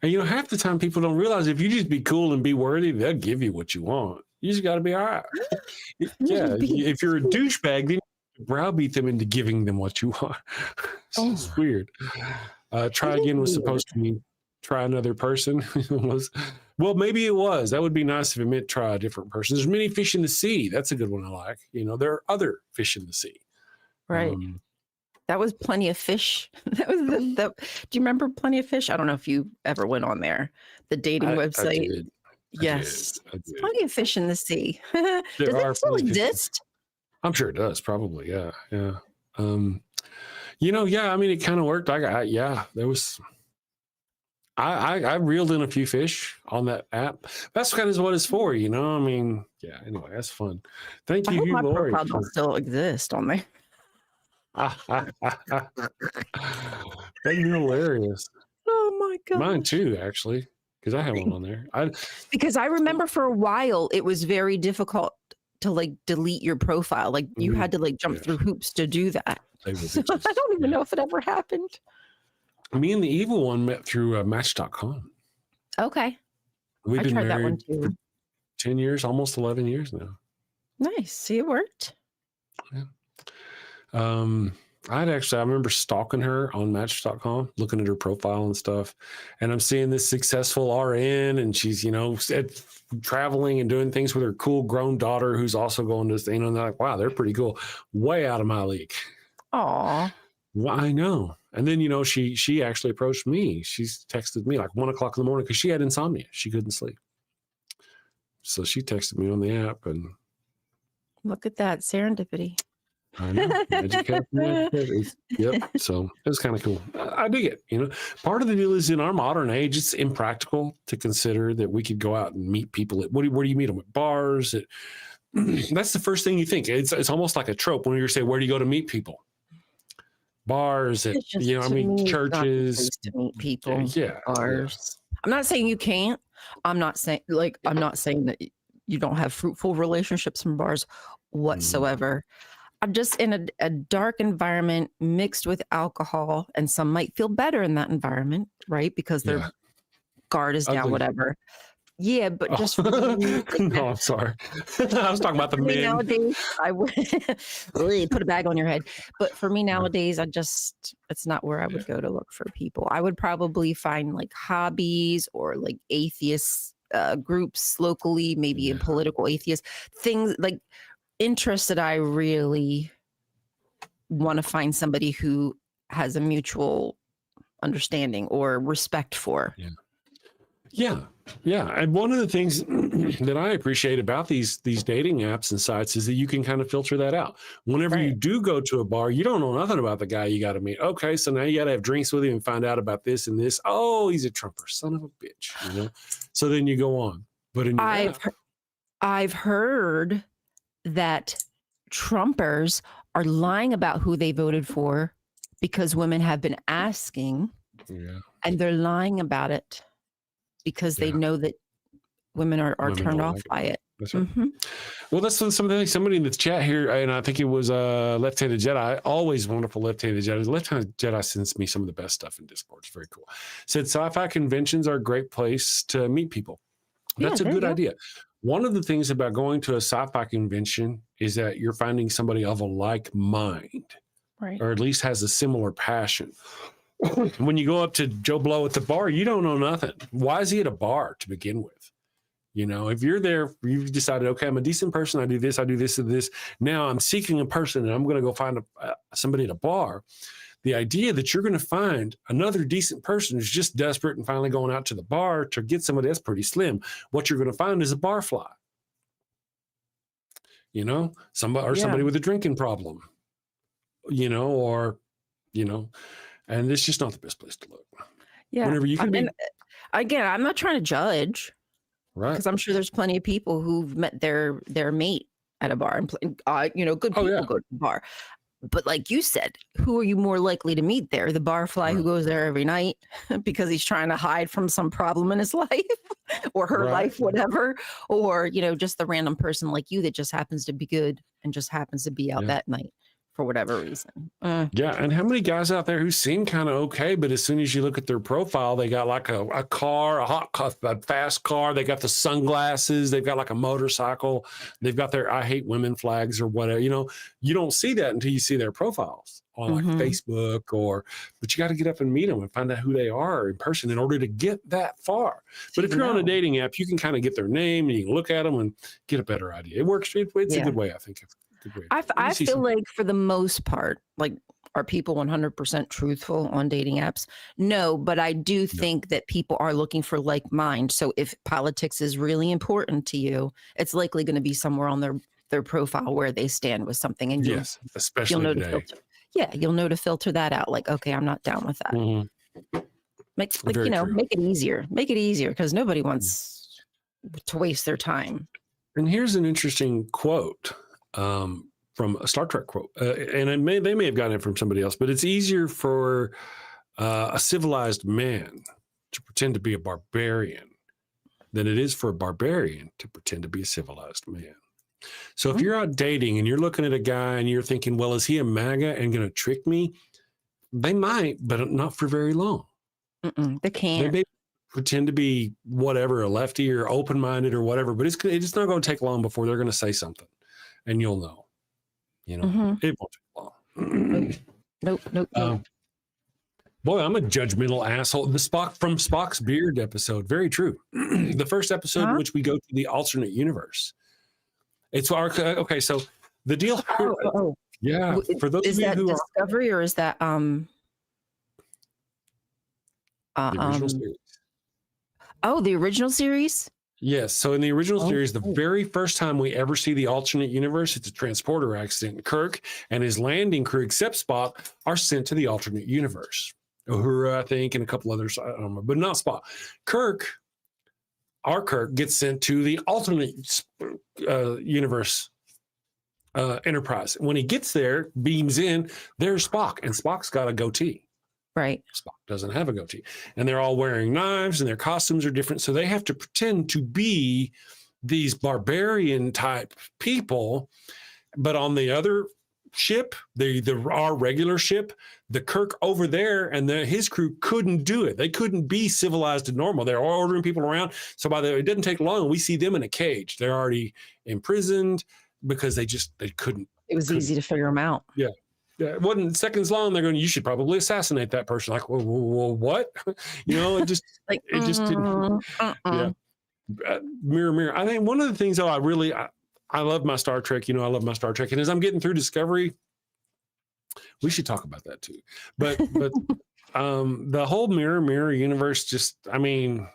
And you know, half the time people don't realize if you just be cool and be worthy, they'll give you what you want. You just got to be all right. Yeah. If you're a douchebag, then you browbeat them into giving them what you want. It's weird. Try again was supposed to mean try another person. Well, maybe it was. That would be nice if it meant try a different person. There's many fish in the sea. That's a good one I like. You know, there are other fish in the sea. Right. That was Plenty of Fish. That was do you remember Plenty of Fish? I don't know if you ever went on there, the dating website. I did. Yes. I did. Plenty of fish in the sea. Does There are it still plenty of fish. exist? I'm sure it does. Probably. Yeah. Yeah. You know, yeah, I mean, it kind of worked. There was, I reeled in a few fish on that app. That's kind of what it's for, you know? I mean, yeah, anyway, that's fun. Thank I you, hope my Lori. profile don't still exist on there. That'd be hilarious. Oh my God. Mine too, actually, because I have one on there. Because I remember for a while it was very difficult to like delete your profile. Like you had to like jump through hoops to do that. So I don't even know if it ever happened. Me and the evil one met through Match.com. Okay. We've been tried that one married for too. 10 years, almost 11 years now. Nice. See, it worked. Yeah. I remember stalking her on Match.com, looking at her profile and stuff. And I'm seeing this successful RN, and she's, you know, traveling and doing things with her cool grown daughter who's also going to, you know, and they're like, wow, they're pretty cool. Way out of my league. Aw. Well, I know. And then, you know, she actually approached me. She's texted me like 1 o'clock in the morning because she had insomnia. She couldn't sleep. So she texted me on the app, and Look at that serendipity. I know. Yep. So it was kind of cool. I dig it. You know, part of the deal is in our modern age, it's impractical to consider that we could go out and meet people at where do you meet them at bars? That's the first thing you think. It's almost like a trope when you say, where do you go to meet people? Bars, you know, I mean, churches. To meet people. Yeah. Bars. Yeah. I'm not saying you can't. I'm not saying that you don't have fruitful relationships in bars whatsoever. I'm just in a dark environment mixed with alcohol, and some might feel better in that environment, right? Because their guard is down, whatever. Yeah, but just no, I'm sorry. I was talking about the men. Nowadays, I would really put a bag on your head. But for me nowadays, it's not where I would go to look for people. I would probably find like hobbies or like atheist groups locally, maybe a political atheist, things like interests that I really want to find somebody who has a mutual understanding or respect for. Yeah. And one of the things that I appreciate about these dating apps and sites is that you can kind of filter that out. Whenever you do go to a bar, you don't know nothing about the guy you got to meet. Okay, so now you got to have drinks with him and find out about this and this. Oh, he's a Trumper, son of a bitch. You know. So then you go on. But in your I've heard that Trumpers are lying about who they voted for because women have been asking, and they're lying about it because they know that women are turned off by it. That's right. Well, that's somebody in the chat here, and I think it was Left-Handed Jedi, always wonderful Left-Handed Jedi. Left-Handed Jedi sends me some of the best stuff in Discord. It's very cool. Said sci-fi conventions are a great place to meet people. That's a good idea. One of the things about going to a sci-fi convention is that you're finding somebody of a like mind, right? Or at least has a similar passion. When you go up to Joe Blow at the bar, you don't know nothing. Why is he at a bar to begin with? You know, if you're there, you've decided, okay, I'm a decent person. I do this and this. Now I'm seeking a person, and I'm going to go find somebody at a bar. The idea that you're going to find another decent person who's just desperate and finally going out to the bar to get somebody, that's pretty slim. What you're going to find is a barfly. you know, somebody with a drinking problem, you know, or, you know, and it's just not the best place to look. Yeah. Whenever you can be, again, I'm not trying to judge, right? Because I'm sure there's plenty of people who've met their mate at a bar, and you know, good people go to the bar. But like you said, who are you more likely to meet there? The barfly who goes there every night because he's trying to hide from some problem in his life or her life, whatever. Or, you know, just the random person like you that just happens to be good and just happens to be out that night for whatever reason. Yeah. And how many guys out there who seem kind of okay, but as soon as you look at their profile, they got like a car, a fast car. They got the sunglasses. They've got like a motorcycle. They've got their I hate women flags or whatever. You know, you don't see that until you see their profiles on like Facebook but you got to get up and meet them and find out who they are in person in order to get that far. But if you're on a dating app, you can kind of get their name and you can look at them and get a better idea. It works. It's a good way, I think. I feel like for the most part, like, are people 100% truthful on dating apps? No, but I do think that people are looking for like mind. So if politics is really important to you, it's likely going to be somewhere on their profile where they stand with something. And especially you'll know today. to filter. Yeah, you'll know to filter that out. Like, okay, I'm not down with that. Make it easier. Make it easier because nobody wants to waste their time. And here's an interesting quote. From a Star Trek quote, and they may have gotten it from somebody else, but it's easier for a civilized man to pretend to be a barbarian than it is for a barbarian to pretend to be a civilized man. So if you're out dating and you're looking at a guy and you're thinking, well, is he a MAGA and going to trick me? They might, but not for very long. They can't. They may pretend to be whatever, a lefty or open-minded or whatever, but it's not going to take long before they're going to say something. And you'll know, you know, it won't take long. Nope. Boy, I'm a judgmental asshole. The Spock's Beard episode, very true. The first episode in which we go to the alternate universe. It's our okay. So the deal. Yeah, for those is of you that who Discovery or is that the original series? Oh, the original series. Yes. So in the original series, the very first time we ever see the alternate universe, it's a transporter accident. Kirk and his landing crew, except Spock, are sent to the alternate universe. Uhura, I think, and a couple others, I don't know, but not Spock. Our Kirk gets sent to the alternate universe Enterprise. When he gets there, beams in, there's Spock, and Spock's got a goatee. Right. Spock doesn't have a goatee. And they're all wearing knives and their costumes are different. So they have to pretend to be these barbarian type people. But on the other ship, our regular ship, the Kirk over there and his crew couldn't do it. They couldn't be civilized and normal. They're all ordering people around. So it didn't take long. We see them in a cage. They're already imprisoned because they couldn't. It was easy to figure them out. Yeah. Yeah, it wasn't seconds long. They're going, you should probably assassinate that person. Like, whoa, what? You know, it just, it just didn't. Yeah. Mirror. I think one of the things, though, I love my Star Trek. You know, I love my Star Trek. And as I'm getting through Discovery, we should talk about that too. But the whole mirror universe, just, I mean,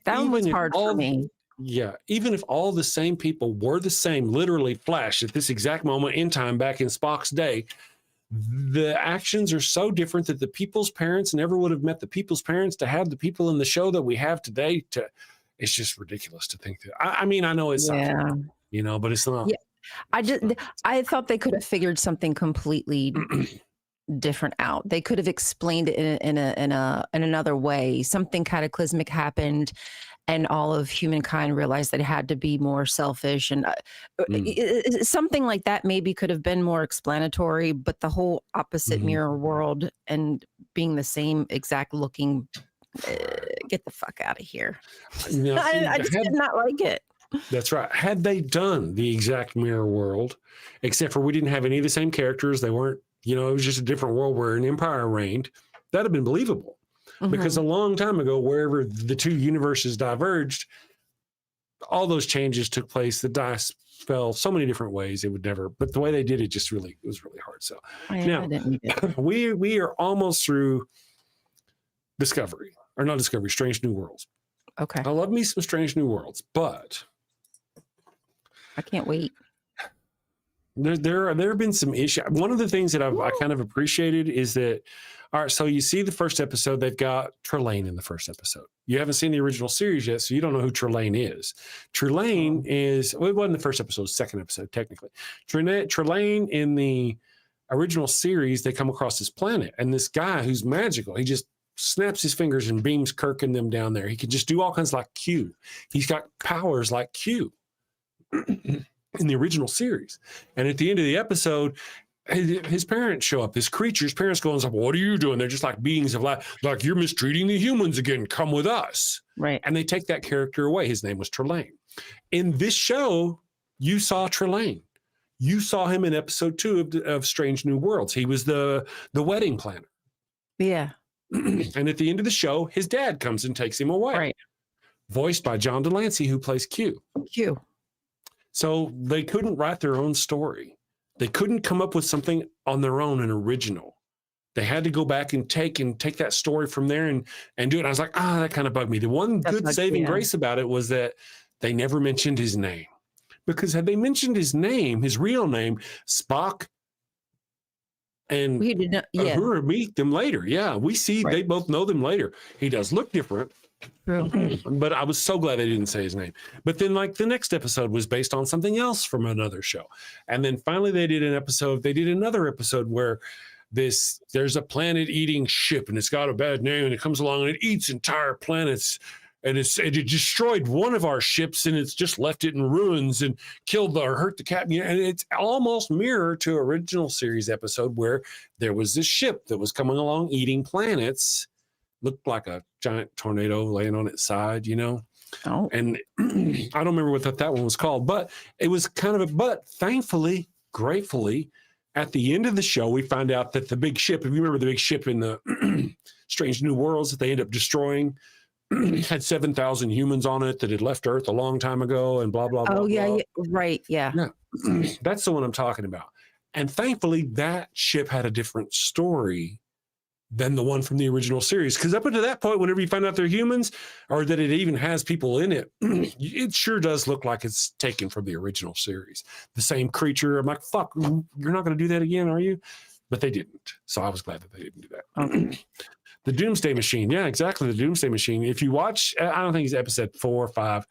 that one was hard for me. Yeah, even if all the same people were the same, literally flash at this exact moment in time back in Spock's day, the actions are so different that the people's parents never would have met the people's parents to have the people in the show that we have today. It's just ridiculous to think that. I mean, I know it's something, you know, but it's not. Yeah, I thought they could have figured something completely different out. They could have explained it in another way. Something cataclysmic happened. And all of humankind realized that it had to be more selfish, and something like that maybe could have been more explanatory. But the whole opposite mirror world and being the same exact looking, get the fuck out of here. Now, I just did not like it. That's right. Had they done the exact mirror world, except for we didn't have any of the same characters, they weren't. You know, it was just a different world where an empire reigned. That'd have been believable. Because a long time ago, wherever the two universes diverged, all those changes took place. The dice fell so many different ways. It would never, but the way they did it just it was really hard. So now we are almost through Strange New Worlds. Okay. I love me some Strange New Worlds, but I can't wait. There have been some issues. One of the things that I kind of appreciated is that, all right, so you see the first episode, they've got Trelane in the first episode. You haven't seen the original series yet, so you don't know who Trelane is. Trelane is, well, it wasn't the first episode, second episode, technically. Trelane in the original series, they come across this planet, and this guy who's magical, he just snaps his fingers and beams Kirk and them down there. He can just do all kinds like Q. He's got powers like Q. In the original series. And at the end of the episode, his parents show up. This creature's parents go and say, what are you doing? They're just like beings of life. Like, you're mistreating the humans again. Come with us. Right. And they take that character away. His name was Trelane. In this show, you saw Trelane. You saw him in episode 2 of Strange New Worlds. He was the wedding planner. Yeah. And at the end of the show, his dad comes and takes him away. Right. Voiced by John Delancey, who plays Q. Q. So they couldn't write their own story. They couldn't come up with something on their own, an original. They had to go back and take that story from there and do it. And I was like, that kind of bugged me. The one good saving grace about it was that they never mentioned his name. Because had they mentioned his name, his real name, Spock and We did not, yeah. Uhura meet them later. Yeah, we see they both know them later. He does look different. True. But I was so glad they didn't say his name. But then, like, the next episode was based on something else from another show. And then finally they did another episode where there's a planet-eating ship, and it's got a bad name, and it comes along and it eats entire planets. And it destroyed one of our ships, and it's just left it in ruins and killed or hurt the captain. And it's almost mirror to original series episode where there was this ship that was coming along eating planets. Looked like a giant tornado laying on its side, you know? Oh. And I don't remember what that one was called, but it was kind of but thankfully, gratefully, at the end of the show, we find out that the big ship, if you remember the big ship in the Strange New Worlds that they end up destroying, had 7,000 humans on it that had left Earth a long time ago and blah, blah, blah. Oh, yeah, blah. yeah. Right. Yeah. Yeah. That's the one I'm talking about. And thankfully, that ship had a different story than the one from the original series. Because up until that point, whenever you find out they're humans or that it even has people in it, it sure does look like it's taken from the original series. The same creature. I'm like, fuck, you're not going to do that again, are you? But they didn't. So I was glad that they didn't do that. Okay. The Doomsday Machine. Yeah, exactly. The Doomsday Machine. If you watch, I don't think it's episode 4 or 5.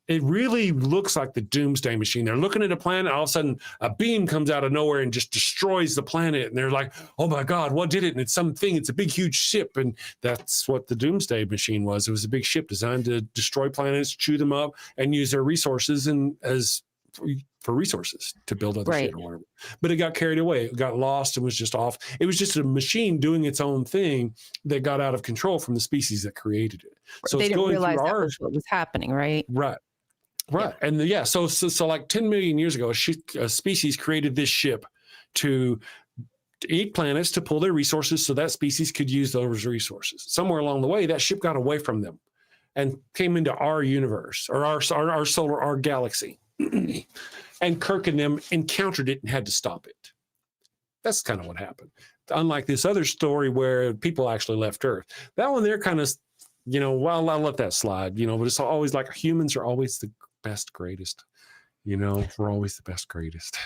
It really looks like the Doomsday Machine. They're looking at a planet. All of a sudden, a beam comes out of nowhere and just destroys the planet. And they're like, oh my God, what did it? And it's something. It's a big, huge ship. And that's what the Doomsday Machine was. It was a big ship designed to destroy planets, chew them up, and use their resources for resources to build other shit or whatever. But it got carried away. It got lost and was just off. It was just a machine doing its own thing that got out of control from the species that created it. So they it's didn't going realize through that our was what was happening, right? Right. Yeah. And so like 10 million years ago, a species created this ship to eat planets to pull their resources so that species could use those resources. Somewhere along the way, that ship got away from them and came into our universe or our galaxy. And Kirk and them encountered it and had to stop it. That's kind of what happened. Unlike this other story where people actually left Earth. That one there kind of, well, I'll let that slide, but it's always like humans are always the best, greatest. We're always the best, greatest.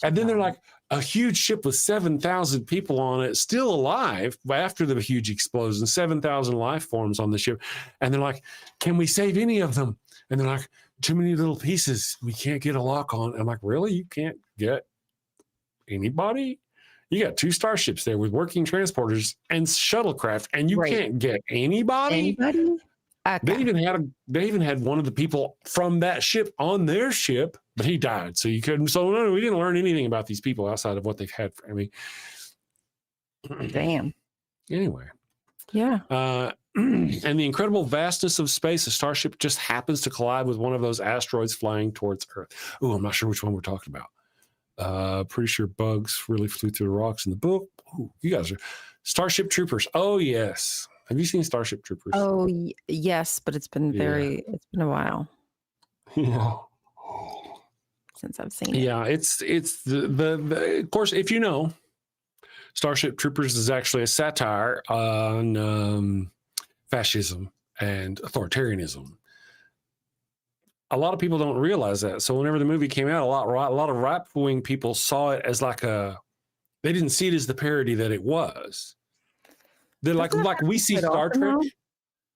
And then they're like a huge ship with 7,000 people on it, still alive after the huge explosion, 7,000 life forms on the ship. And they're like, can we save any of them? And they're like, too many little pieces. We can't get a lock on. I'm like, really? You can't get anybody? You got 2 starships there with working transporters and shuttlecraft, and you can't get anybody? Anybody? They even had one of the people from that ship on their ship, but he died. So you couldn't. So no, we didn't learn anything about these people outside of what they've had. Damn. Anyway. Yeah. And the incredible vastness of space, a starship just happens to collide with one of those asteroids flying towards Earth. Oh, I'm not sure which one we're talking about. Pretty sure bugs really flew through the rocks in the book. Ooh, you guys are Starship Troopers. Oh, yes. Have you seen Starship Troopers? Oh, yes, but it's been it's been a while. Yeah. Since I've seen it. Yeah, it's the of course, if you know, Starship Troopers is actually a satire on fascism and authoritarianism. a lot of people don't realize that. So whenever the movie came out, a lot of right-wing people saw it as like they didn't see it as the parody that it was. They're like we see Star Trek.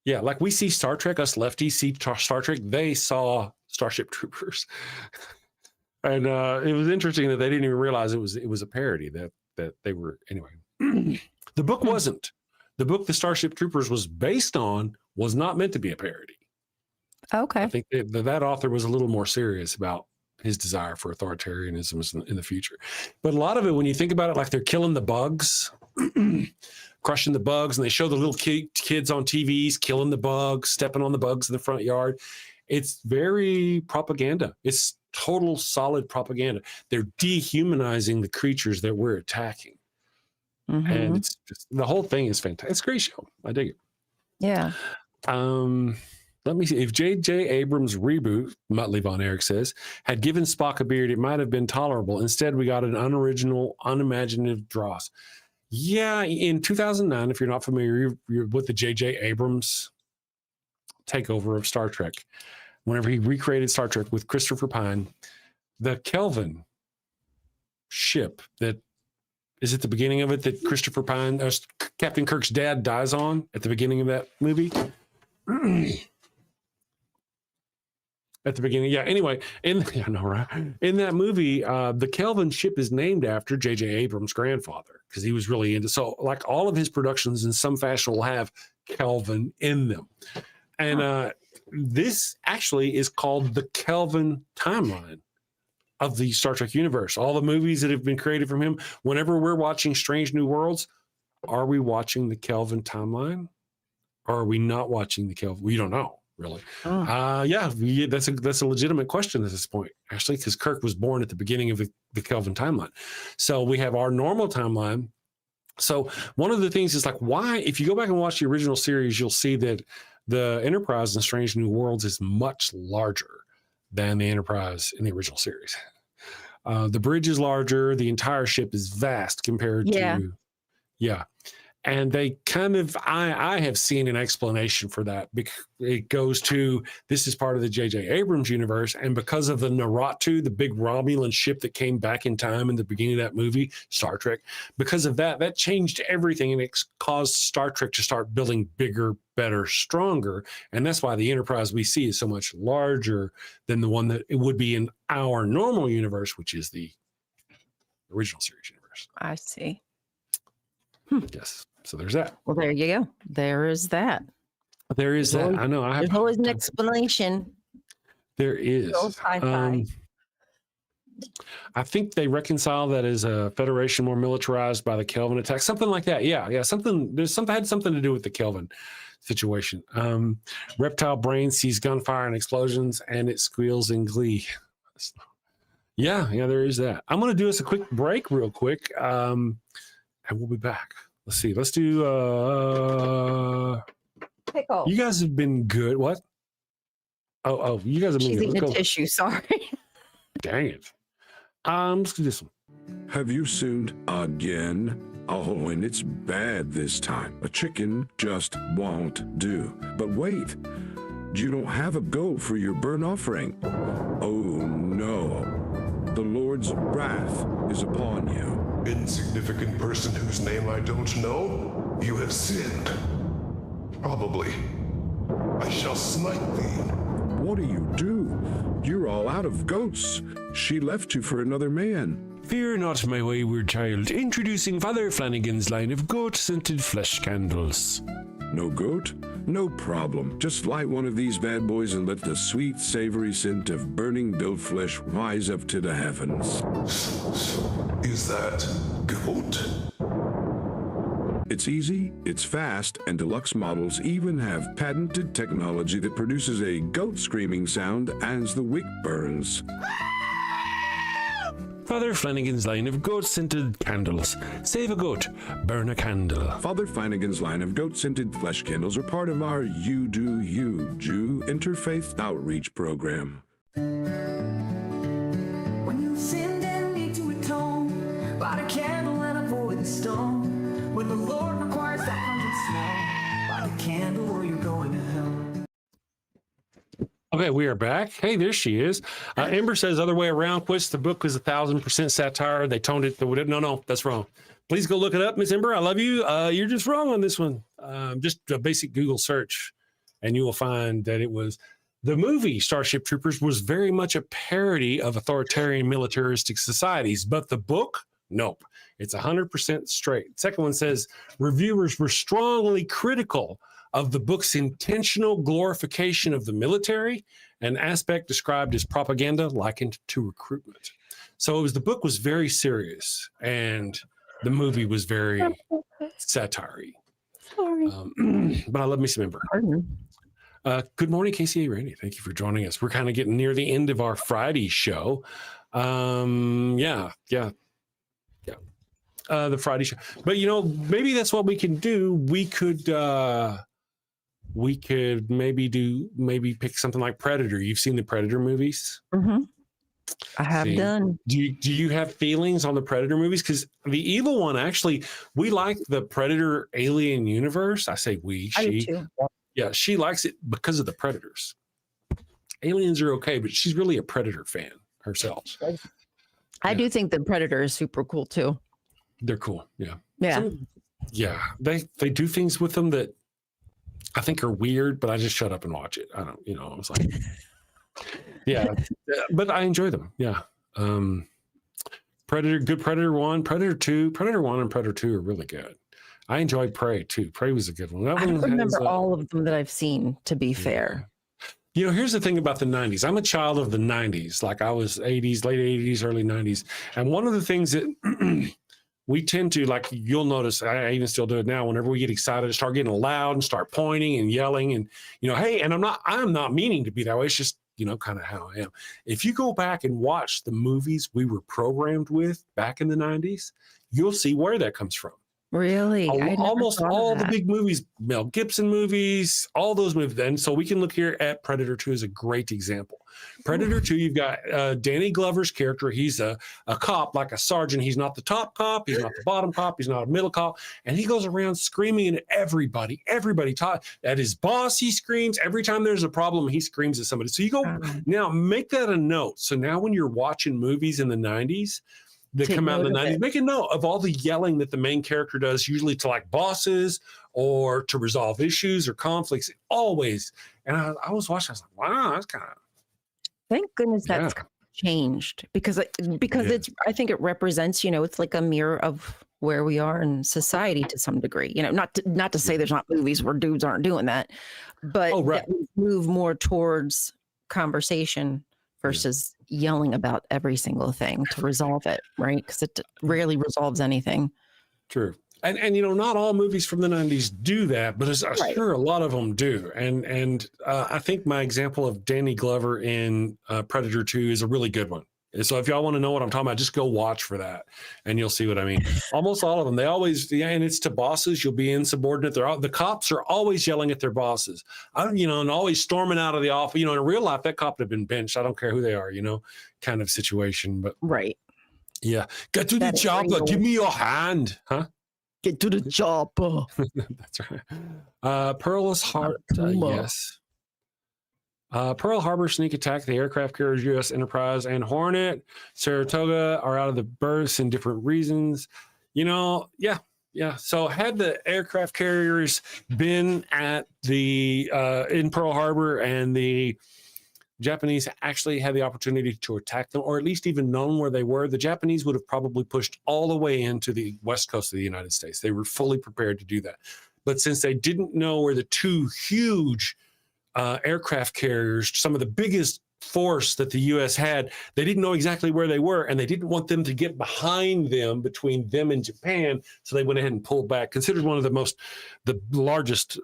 Yeah, like we see Star Trek, us lefties see Star Trek. They saw Starship Troopers. And it was interesting that they didn't even realize it was a parody that they were anyway. The book wasn't. The book the Starship Troopers was based on was not meant to be a parody. Okay. I think that author was a little more serious about his desire for authoritarianism in the future. But a lot of it, when you think about it, like they're killing the bugs, crushing the bugs, and they show the little kids on TVs killing the bugs, stepping on the bugs in the front yard. It's very propaganda. It's total solid propaganda. They're dehumanizing the creatures that we're attacking. Mm-hmm. And it's just, the whole thing is fantastic. It's a great show. I dig it. Yeah. Let me see. If J.J. Abrams' reboot, Muttley Von Erich says, had given Spock a beard, it might have been tolerable. Instead, we got an unoriginal, unimaginative dross. Yeah, in 2009, if you're not familiar, you're with the J.J. Abrams takeover of Star Trek. Whenever he recreated Star Trek with Christopher Pine, the Kelvin ship that is at the beginning of it that Christopher Pine, Captain Kirk's dad, dies on at the beginning of that movie. At the beginning, yeah. Anyway, in that movie, the Kelvin ship is named after J.J. Abrams' grandfather because he was really into. So, like all of his productions, in some fashion, will have Kelvin in them, and this actually is called the Kelvin timeline of the Star Trek universe. All the movies that have been created from him. Whenever we're watching Strange New Worlds, are we watching the Kelvin timeline, or are we not watching the Kelvin? We don't know. Really? That's a legitimate question at this point, actually, because Kirk was born at the beginning of the Kelvin timeline. So we have our normal timeline. So one of the things is like, why, if you go back and watch the original series, you'll see that the Enterprise in Strange New Worlds is much larger than the Enterprise in the original series. The bridge is larger. The entire ship is vast compared to, And they kind of, I have seen an explanation for that. It goes to, this is part of the J.J. Abrams universe. And because of the Naratu, the big Romulan ship that came back in time in the beginning of that movie, Star Trek, because of that changed everything. And it caused Star Trek to start building bigger, better, stronger. And that's why the Enterprise we see is so much larger than the one that it would be in our normal universe, which is the original series universe. I see. Yes. So there's that. Well, there you go. There is that. There is that. I know. There's always an explanation. There is. I think they reconcile that as a Federation more militarized by the Kelvin attack, something like that. Yeah. Had something to do with the Kelvin situation. Reptile brain sees gunfire and explosions, and it squeals in glee. Yeah, there is that. I'm going to do us a quick break, real quick, and we'll be back. Let's see. Let's do. Pickle. You guys have been good. What? Oh, you guys have been good. She's eating a tissue. Sorry. Dang it. Let's do this one. Have you sinned again? Oh, and it's bad this time. A chicken just won't do. But wait, you don't have a goat for your burnt offering. Oh no, the Lord's wrath is upon you. Insignificant person whose name I don't know, you have sinned. Probably. I shall smite thee. What do you do? You're all out of goats. She left you for another man. Fear not, my wayward child. Introducing Father Flanagan's line of goat-scented flesh candles. No goat? No problem. Just light one of these bad boys and let the sweet, savory scent of burning built flesh rise up to the heavens. Is that goat? It's easy, it's fast, and deluxe models even have patented technology that produces a goat screaming sound as the wick burns. Father Flanagan's line of goat-scented candles. Save a goat, burn a candle. Father Flanagan's line of goat-scented flesh candles are part of our You Do You Jew interfaith outreach program. When you sinned and need to atone, light a candle and avoid the stone. When the Lord requires 100 snow, light a candle or you're going to hell. Okay, we are back. Hey, there she is. Ember says other way around. Quits the book was 1,000% satire. They toned it. No, that's wrong. Please go look it up, Miss Ember. I love you. You're just wrong on this one. Just a basic Google search, and you will find that it was the movie Starship Troopers was very much a parody of authoritarian militaristic societies, but the book, nope. It's 100% straight. Second one says reviewers were strongly critical of the book's intentional glorification of the military, an aspect described as propaganda likened to recruitment. So the book was very serious, and the movie was very satire-y. Sorry. But I love me some Ember. Good morning, KCA Randy. Thank you for joining us. We're kind of getting near the end of our Friday show. The Friday show. But maybe that's what we can do. We could maybe pick something like Predator. You've seen the Predator movies? Mm-hmm. I have done. Do you have feelings on the Predator movies? Because the evil one, actually, we like the Predator alien universe. I say we, I she. do too. Yeah, she likes it because of the Predators. Aliens are okay, but she's really a Predator fan herself. I do think the Predator is super cool too. They're cool. Yeah. Yeah. They do things with them that I think are weird, but I just shut up and watch it. I don't, I was like, yeah, but I enjoy them. Yeah. Predator 1, Predator 2, Predator 1 and Predator 2 are really good. I enjoy Prey too. Prey was a good one. I don't remember all of them that I've seen, to be fair. Here's the thing about the 90s. I'm a child of the 90s. Like I was 80s, late 80s, early 90s. And one of the things that we tend to, like you'll notice, I even still do it now, whenever we get excited, start getting loud and start pointing and yelling and, hey, and I'm not meaning to be that way. It's just, kind of how I am. If you go back and watch the movies we were programmed with back in the 90s, you'll see where that comes from. Really? Almost all the big movies, Mel Gibson movies, all those movies. And so we can look here at Predator 2 as a great example. Predator 2, you've got Danny Glover's character. He's a cop, like a sergeant. He's not the top cop. He's not the bottom cop. He's not a middle cop. And he goes around screaming at everybody. At his boss, he screams. Every time there's a problem, he screams at somebody. So you go, now make that a note. So now when you're watching movies in the 90s, that come out in the 90s, make a note of all the yelling that the main character does, usually to like bosses or to resolve issues or conflicts, always. And I was watching, I was like, wow, that's kind of. Thank goodness that's changed because it's, I think it represents, it's like a mirror of where we are in society to some degree, not to say there's not movies where dudes aren't doing that, but that we move more towards conversation versus yelling about every single thing to resolve it, right? Because it rarely resolves anything. True. And not all movies from the 90s do that, but I'm sure a lot of them do. And I think my example of Danny Glover in Predator 2 is a really good one. And so if y'all want to know what I'm talking about, just go watch for that and you'll see what I mean. Almost all of them, they always, and it's to bosses, you'll be insubordinate. The cops are always yelling at their bosses, and always storming out of the office. In real life, that cop would have been benched. I don't care who they are, kind of situation. But yeah. Get to the chopper. Give me your hand. Huh? Get to the chopper. That's right. Pearl's Heart. Yes. Pearl Harbor sneak attack. The aircraft carriers U.S. Enterprise and Hornet, Saratoga are out of the berths in different reasons. Yeah. So had the aircraft carriers been at the in Pearl Harbor and the Japanese actually had the opportunity to attack them, or at least even known where they were, the Japanese would have probably pushed all the way into the west coast of the United States. They were fully prepared to do that. But since they didn't know where the two huge aircraft carriers, some of the biggest force that the U.S. had, they didn't know exactly where they were, and they didn't want them to get behind them, between them and Japan, so they went ahead and pulled back. Considered one of the largest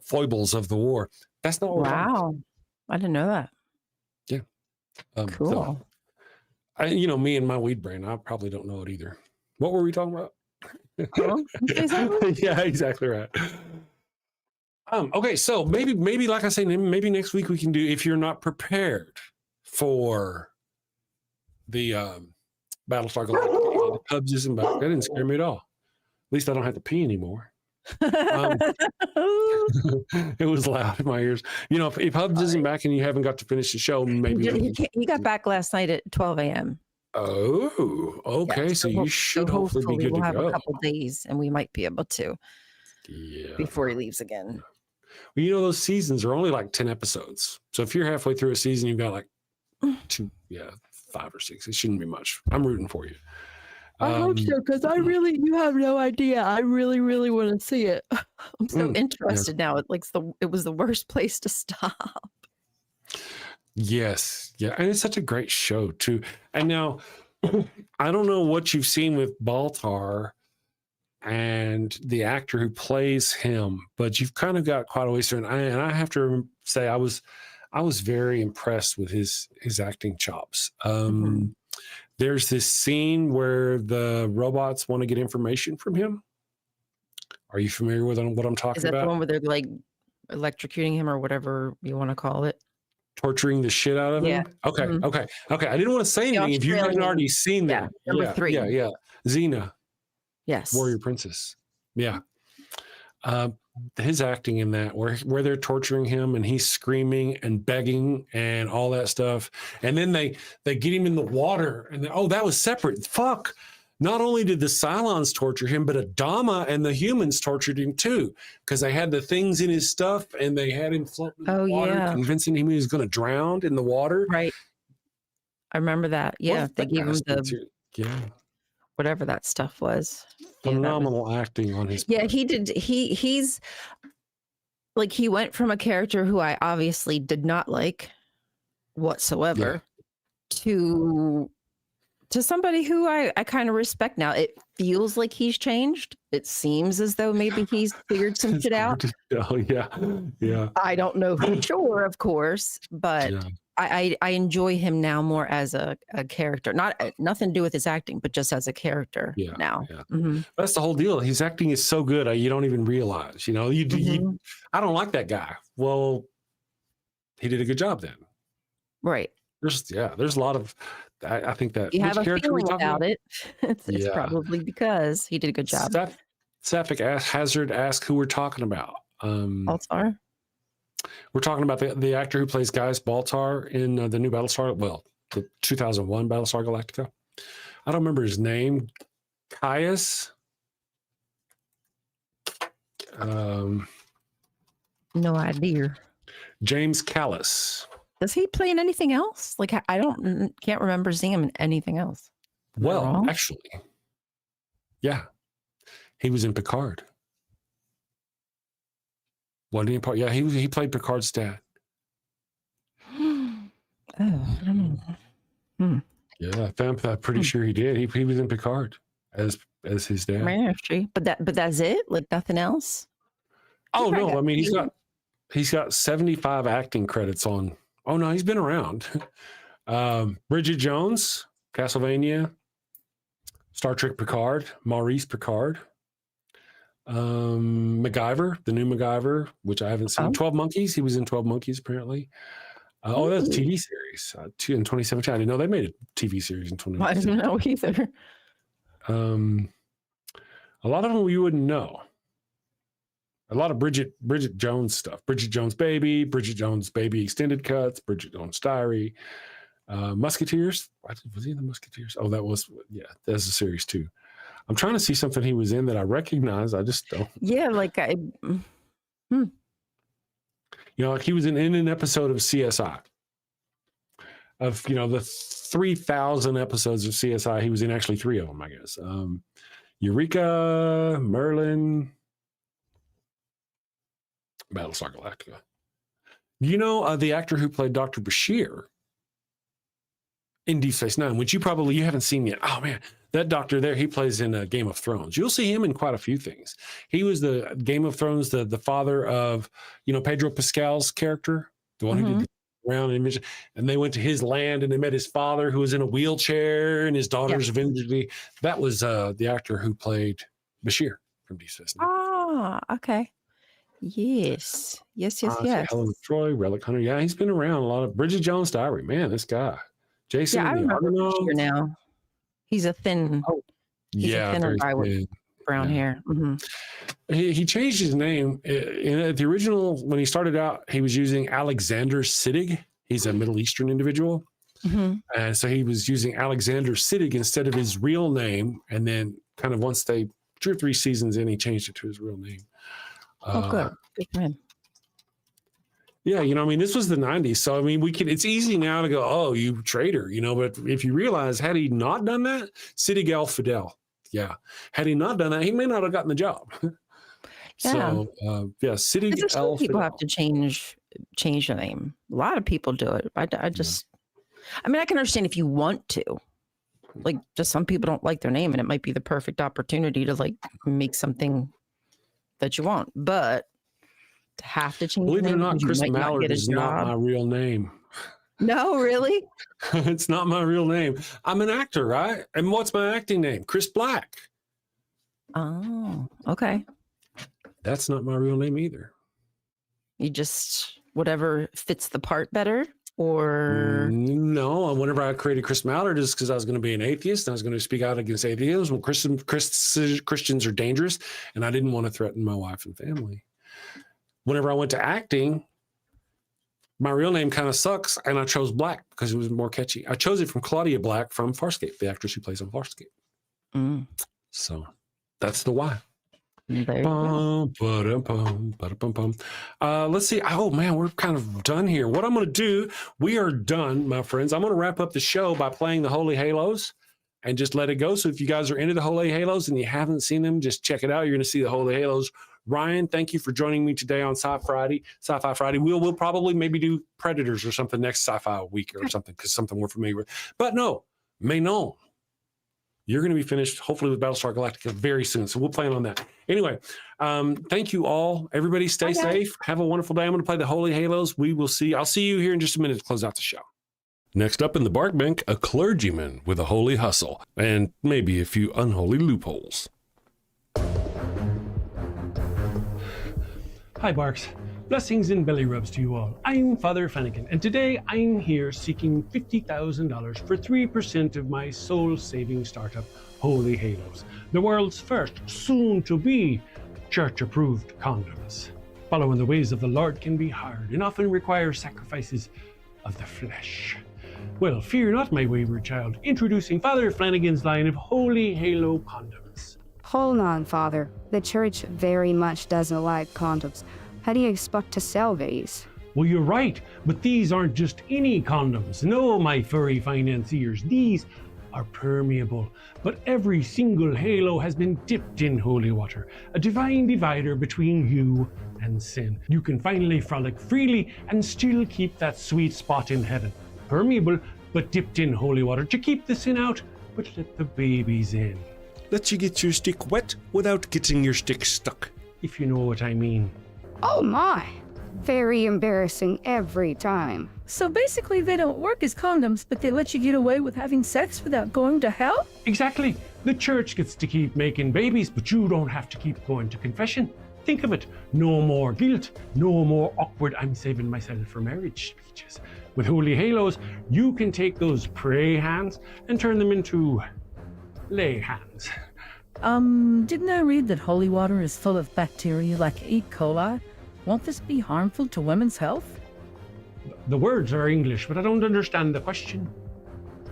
foibles of the war. That's not what wow. I didn't know that. Yeah. Cool. So, me and my weed brain, I probably don't know it either. What were we talking about? Yeah, exactly right. Okay, so maybe like I say, maybe next week we can do, if you're not prepared for the Battlestar Galactica, the Cubs isn't back. That didn't scare me at all. At least I don't have to pee anymore. Um, it was loud in my ears. You know, if Hubs isn't back and you haven't got to finish the show, maybe He got back last night at 12 a.m. Oh, okay. Yeah, so you should so hopefully be good we'll to have go. a couple days, and we might be able to before he leaves again. Well, you know, those seasons are only like 10 episodes. So if you're halfway through a season, you've got like 5 or 6. It shouldn't be much. I'm rooting for you. I hope so, because you have no idea. I really, really want to see it. I'm so interested now. It was the worst place to stop. Yes. Yeah. And it's such a great show, too. And now, I don't know what you've seen with Baltar and the actor who plays him, but you've kind of got quite a ways through. And I have to say, I was very impressed with his acting chops. There's this scene where the robots want to get information from him. Are you familiar with what I'm talking about? Is that the one where they're like electrocuting him or whatever you want to call it? Torturing the shit out of him? Okay, okay. I didn't want to say anything if you haven't already seen that. Number 3. Yeah. Xena. Yes. Warrior Princess. Yeah. His acting in that where they're torturing him and he's screaming and begging and all that stuff. And then they get him in the water and that was separate. Fuck. Not only did the Cylons torture him, but Adama and the humans tortured him too, because they had the things in his stuff and they had him floating in the water, convincing him he was going to drown in the water. Right. I remember that. Yeah. They gave him whatever that stuff was. Phenomenal acting on his part. Yeah, he did. He's like, he went from a character who I obviously did not like whatsoever to somebody who I kind of respect now. It feels like he's changed. It seems as though maybe he's figured some shit out. Oh, yeah. I don't know for sure, of course, but I enjoy him now more as a character. Nothing to do with his acting, but just as a character now. Yeah. That's the whole deal. His acting is so good, you don't even realize. You know, I don't like that guy. Well, he did a good job then. Right. There's a lot of. I think that you have a feeling about it. It's probably because he did a good job. Sapphic Hazard asked who we're talking about. Baltar. We're talking about the actor who plays Gaius Baltar in the new Battlestar, the 2001 Battlestar Galactica. I don't remember his name. Caius. No idea. James Callis. Does he play in anything else? Like, I can't remember seeing him in anything else. Well, actually, yeah, he was in Picard. Wasn't he? Yeah, he played Picard's dad. Oh, I don't know. Yeah, I'm pretty sure he did. He was in Picard as his dad. Ministry, but that's it. Like nothing else. Oh no, I mean he's got 75 acting credits on. Oh no, he's been around. Bridget Jones, Castlevania, Star Trek Picard, Maurice Picard, MacGyver, the new MacGyver, which I haven't seen. 12 Monkeys, he was in 12 Monkeys apparently. That's a TV series in 2017. I didn't know they made a TV series in 2017. I didn't know either. A lot of them you wouldn't know. A lot of Bridget Jones stuff. Bridget Jones Baby Extended Cuts, Bridget Jones Diary, Musketeers. Was he in the Musketeers? Oh, that's a series too. I'm trying to see something he was in that I recognize. I just don't. Yeah, like You know, like he was in an episode of CSI. Of, the 3,000 episodes of CSI, he was in actually 3 of them, I guess. Eureka, Merlin, Battlestar Galactica. You know, the actor who played Dr. Bashir in Deep Space Nine, which you haven't seen yet. Oh man, that doctor there, he plays in Game of Thrones. You'll see him in quite a few things. He was the Game of Thrones, the father of, Pedro Pascal's character, the one who did around and they went to his land and they met his father who was in a wheelchair and his daughters eventually. That was the actor who played Bashir from Deep Space Nine. Ah, okay. Yes. Helen of Troy, Relic Hunter. Yeah, he's been around a lot of Bridget Jones Diary. Man, this guy. Jason. Yeah, I remember Bashir now. He's a thin. He's a thinner guy with brown hair. he changed his name. In the original, when he started out, he was using Alexander Siddig. He's a Middle Eastern individual. Mm-hmm. And so he was using Alexander Siddig instead of his real name. And then kind of once 2 or 3 seasons in, he changed it to his real name. Good. Good for him. Yeah, you know, I mean, this was the 90s. So, I mean, it's easy now to go, oh, you traitor, you know, but if you realize, had he not done that, Siddig Al Fidel, yeah. Had he not done that, he may not have gotten the job. So, Siddig Al Fidel. People have to change their name. A lot of people do it. I mean, I can understand if you want to. Like, just some people don't like their name, and it might be the perfect opportunity to, like, make something that you want. But to have to change Believe it or your name, not, you Chris might not Mallard get a is not job. my real name. No, really? It's not my real name. I'm an actor, right? And what's my acting name? Chris Black. Oh, okay. That's not my real name either. You just, whatever fits the part better, or? No, whenever I created Chris Mallard is because I was going to be an atheist and I was going to speak out against atheism. Christians are dangerous, and I didn't want to threaten my wife and family. Whenever I went to acting, my real name kind of sucks, and I chose Black because it was more catchy. I chose it from Claudia Black from Farscape, the actress who plays on Farscape. So that's the why. Let's see. Oh man, we're kind of done here. What I'm going to do, we are done, my friends. I'm going to wrap up the show by playing the Holy Halos and just let it go. So if you guys are into the Holy Halos and you haven't seen them, just check it out. You're going to see the Holy Halos. Ryan, thank you for joining me today on Sci-Fi Friday. We'll probably maybe do Predators or something next Sci-Fi week or something, because something we're familiar with. But no, Manon, you're going to be finished hopefully with Battlestar Galactica very soon. So we'll plan on that. Anyway, thank you all. Everybody stay safe. Have a wonderful day. I'm going to play the Holy Halos. I'll see you here in just a minute to close out the show. Next up in the bark bank, a clergyman with a holy hustle and maybe a few unholy loopholes. Hi, Barks. Blessings and belly rubs to you all. I'm Father Flanagan, and today I'm here seeking $50,000 for 3% of my soul-saving startup, Holy Halos, the world's first, soon-to-be, church-approved condoms. Following the ways of the Lord can be hard and often require sacrifices of the flesh. Well, fear not, my wayward child. Introducing Father Flanagan's line of Holy Halo condoms. Hold on, Father. The church very much doesn't like condoms. How do you expect to sell these? Well, you're right, but these aren't just any condoms. No, my furry financiers, these are permeable. But every single halo has been dipped in holy water, a divine divider between you and sin. You can finally frolic freely and still keep that sweet spot in heaven. Permeable, but dipped in holy water to keep the sin out, but let the babies in. Let you get your stick wet without getting your stick stuck, if you know what I mean. Oh my! Very embarrassing every time. So basically they don't work as condoms, but they let you get away with having sex without going to hell? Exactly. The church gets to keep making babies, but you don't have to keep going to confession. Think of it. No more guilt. No more awkward "I'm saving myself for marriage" speeches. With Holy Halos, you can take those pray hands and turn them into lay hands. Didn't I read that holy water is full of bacteria like E. coli? Won't this be harmful to women's health? The words are English, but I don't understand the question.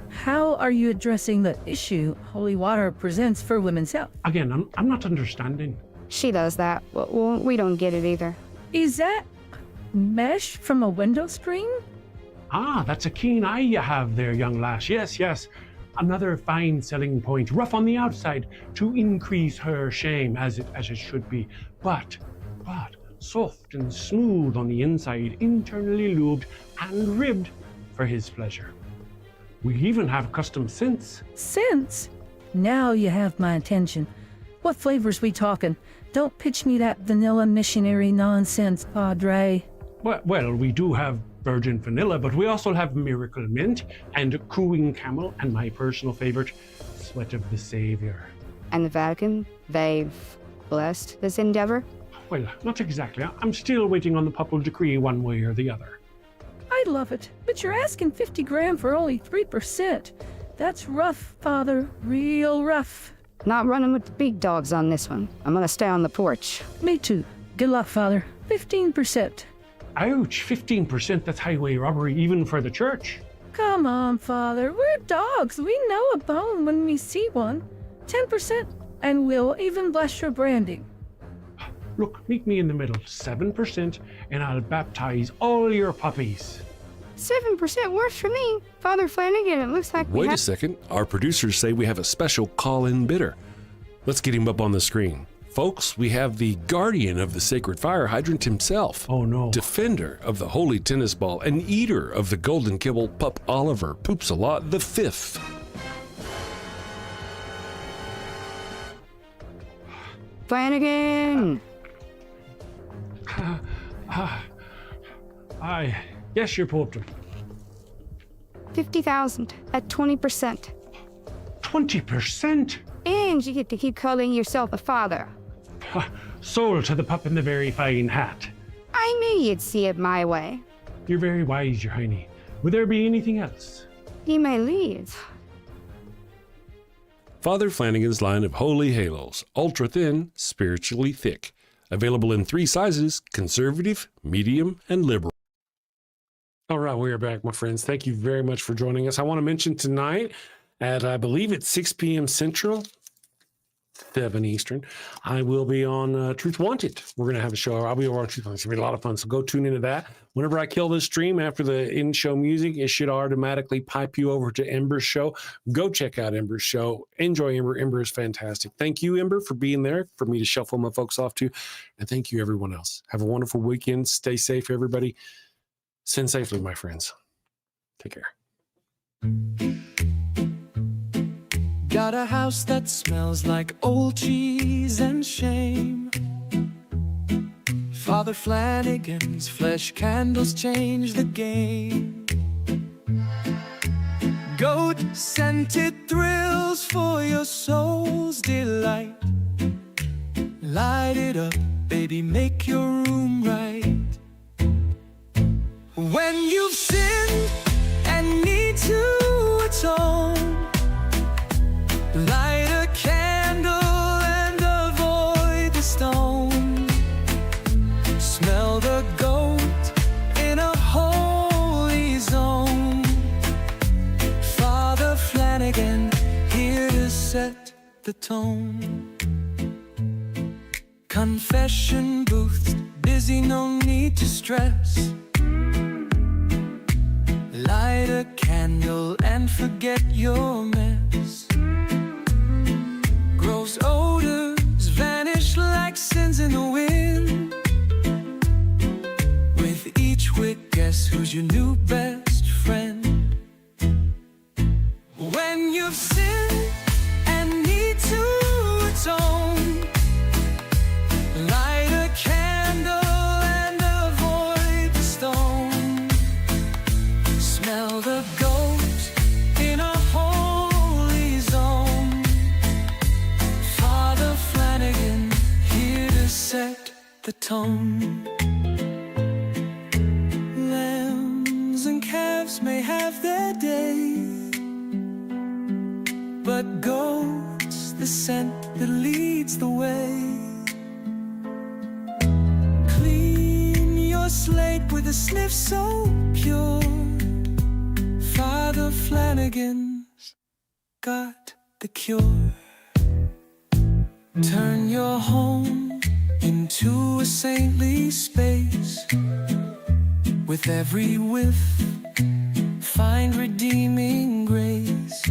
How are you addressing the issue holy water presents for women's health? Again, I'm not understanding. She does that. Well, we don't get it either. Is that mesh from a window screen? Ah, that's a keen eye you have there, young lass. Yes. Another fine selling point, rough on the outside to increase her shame, as it should be, but soft and smooth on the inside, internally lubed and ribbed for his pleasure. We even have custom scents. Scents? Now you have my attention. What flavors we talking? Don't pitch me that vanilla missionary nonsense, Padre. Well, we do have virgin vanilla, but we also have miracle mint and cooing camel, and my personal favorite, sweat of the Savior. And the Vatican, they've blessed this endeavor? Well, not exactly. I'm still waiting on the papal decree one way or the other. I love it, but you're asking 50 grand for only 3%. That's rough, Father, real rough. Not running with the big dogs on this one. I'm gonna stay on the porch. Me too. Good luck, Father. 15%. Ouch, 15%, that's highway robbery even for the church. Come on, Father. We're dogs. We know a bone when we see one. 10%, and we'll even bless your branding. Look, meet me in the middle, 7%, and I'll baptize all your puppies. 7% works for me. Father Flanagan, it looks like we Wait a have... second. Our producers say we have a special call-in bidder. Let's get him up on the screen. Folks, we have the guardian of the sacred fire hydrant himself. Oh no. Defender of the holy tennis ball and eater of the golden kibble, Pup Oliver Poops a Lot the fifth. Flanagan! I guess you pooped him. 50,000 at 20%. 20%? And you get to keep calling yourself a father. Sold to the pup in the very fine hat. I knew you'd see it my way. You're very wise, Your Hiney. Would there be anything else? You may leave. Father Flanagan's line of holy halos, ultra thin, spiritually thick. Available in 3 sizes: conservative, medium, and liberal. All right, we are back, my friends. Thank you very much for joining us. I want to mention tonight at, I believe it's 6 p.m. Central, 7 Eastern, I will be on Truth Wanted. We're going to have a show. I'll be over on Truth Wanted. It's going to be a lot of fun, so go tune into that. Whenever I kill this stream after the in-show music, it should automatically pipe you over to Ember's show. Go check out Ember's show. Enjoy Ember. Ember is fantastic. Thank you, Ember, for being there, for me to shuffle my folks off to. And thank you, everyone else. Have a wonderful weekend. Stay safe, everybody. Send safely, my friends. Take care. Got a house that smells like old cheese and shame. Father Flanagan's flesh candles change the game. Goat-scented thrills for your soul's delight. Light it up, baby, make your room right. When you've sinned and need to atone, light a candle and avoid the stone. Smell the goat in a holy zone. Father Flanagan, here to set the tone. Confession booths, busy, no need to stress. Light a candle and forget your mess. Gross odors vanish like sins in the wind. With each wick, guess who's your new best friend? When you've sinned and need to atone, light a candle and avoid the stone. Smell the goat in a holy zone. Father Flanagan, here to set the tone. Lambs and calves may have their day, but goat's the scent that leads the way. Clean your slate with a sniff so pure. Father Flanagan's got the cure. Turn your home into a saintly space. With every whiff, find redeeming grace.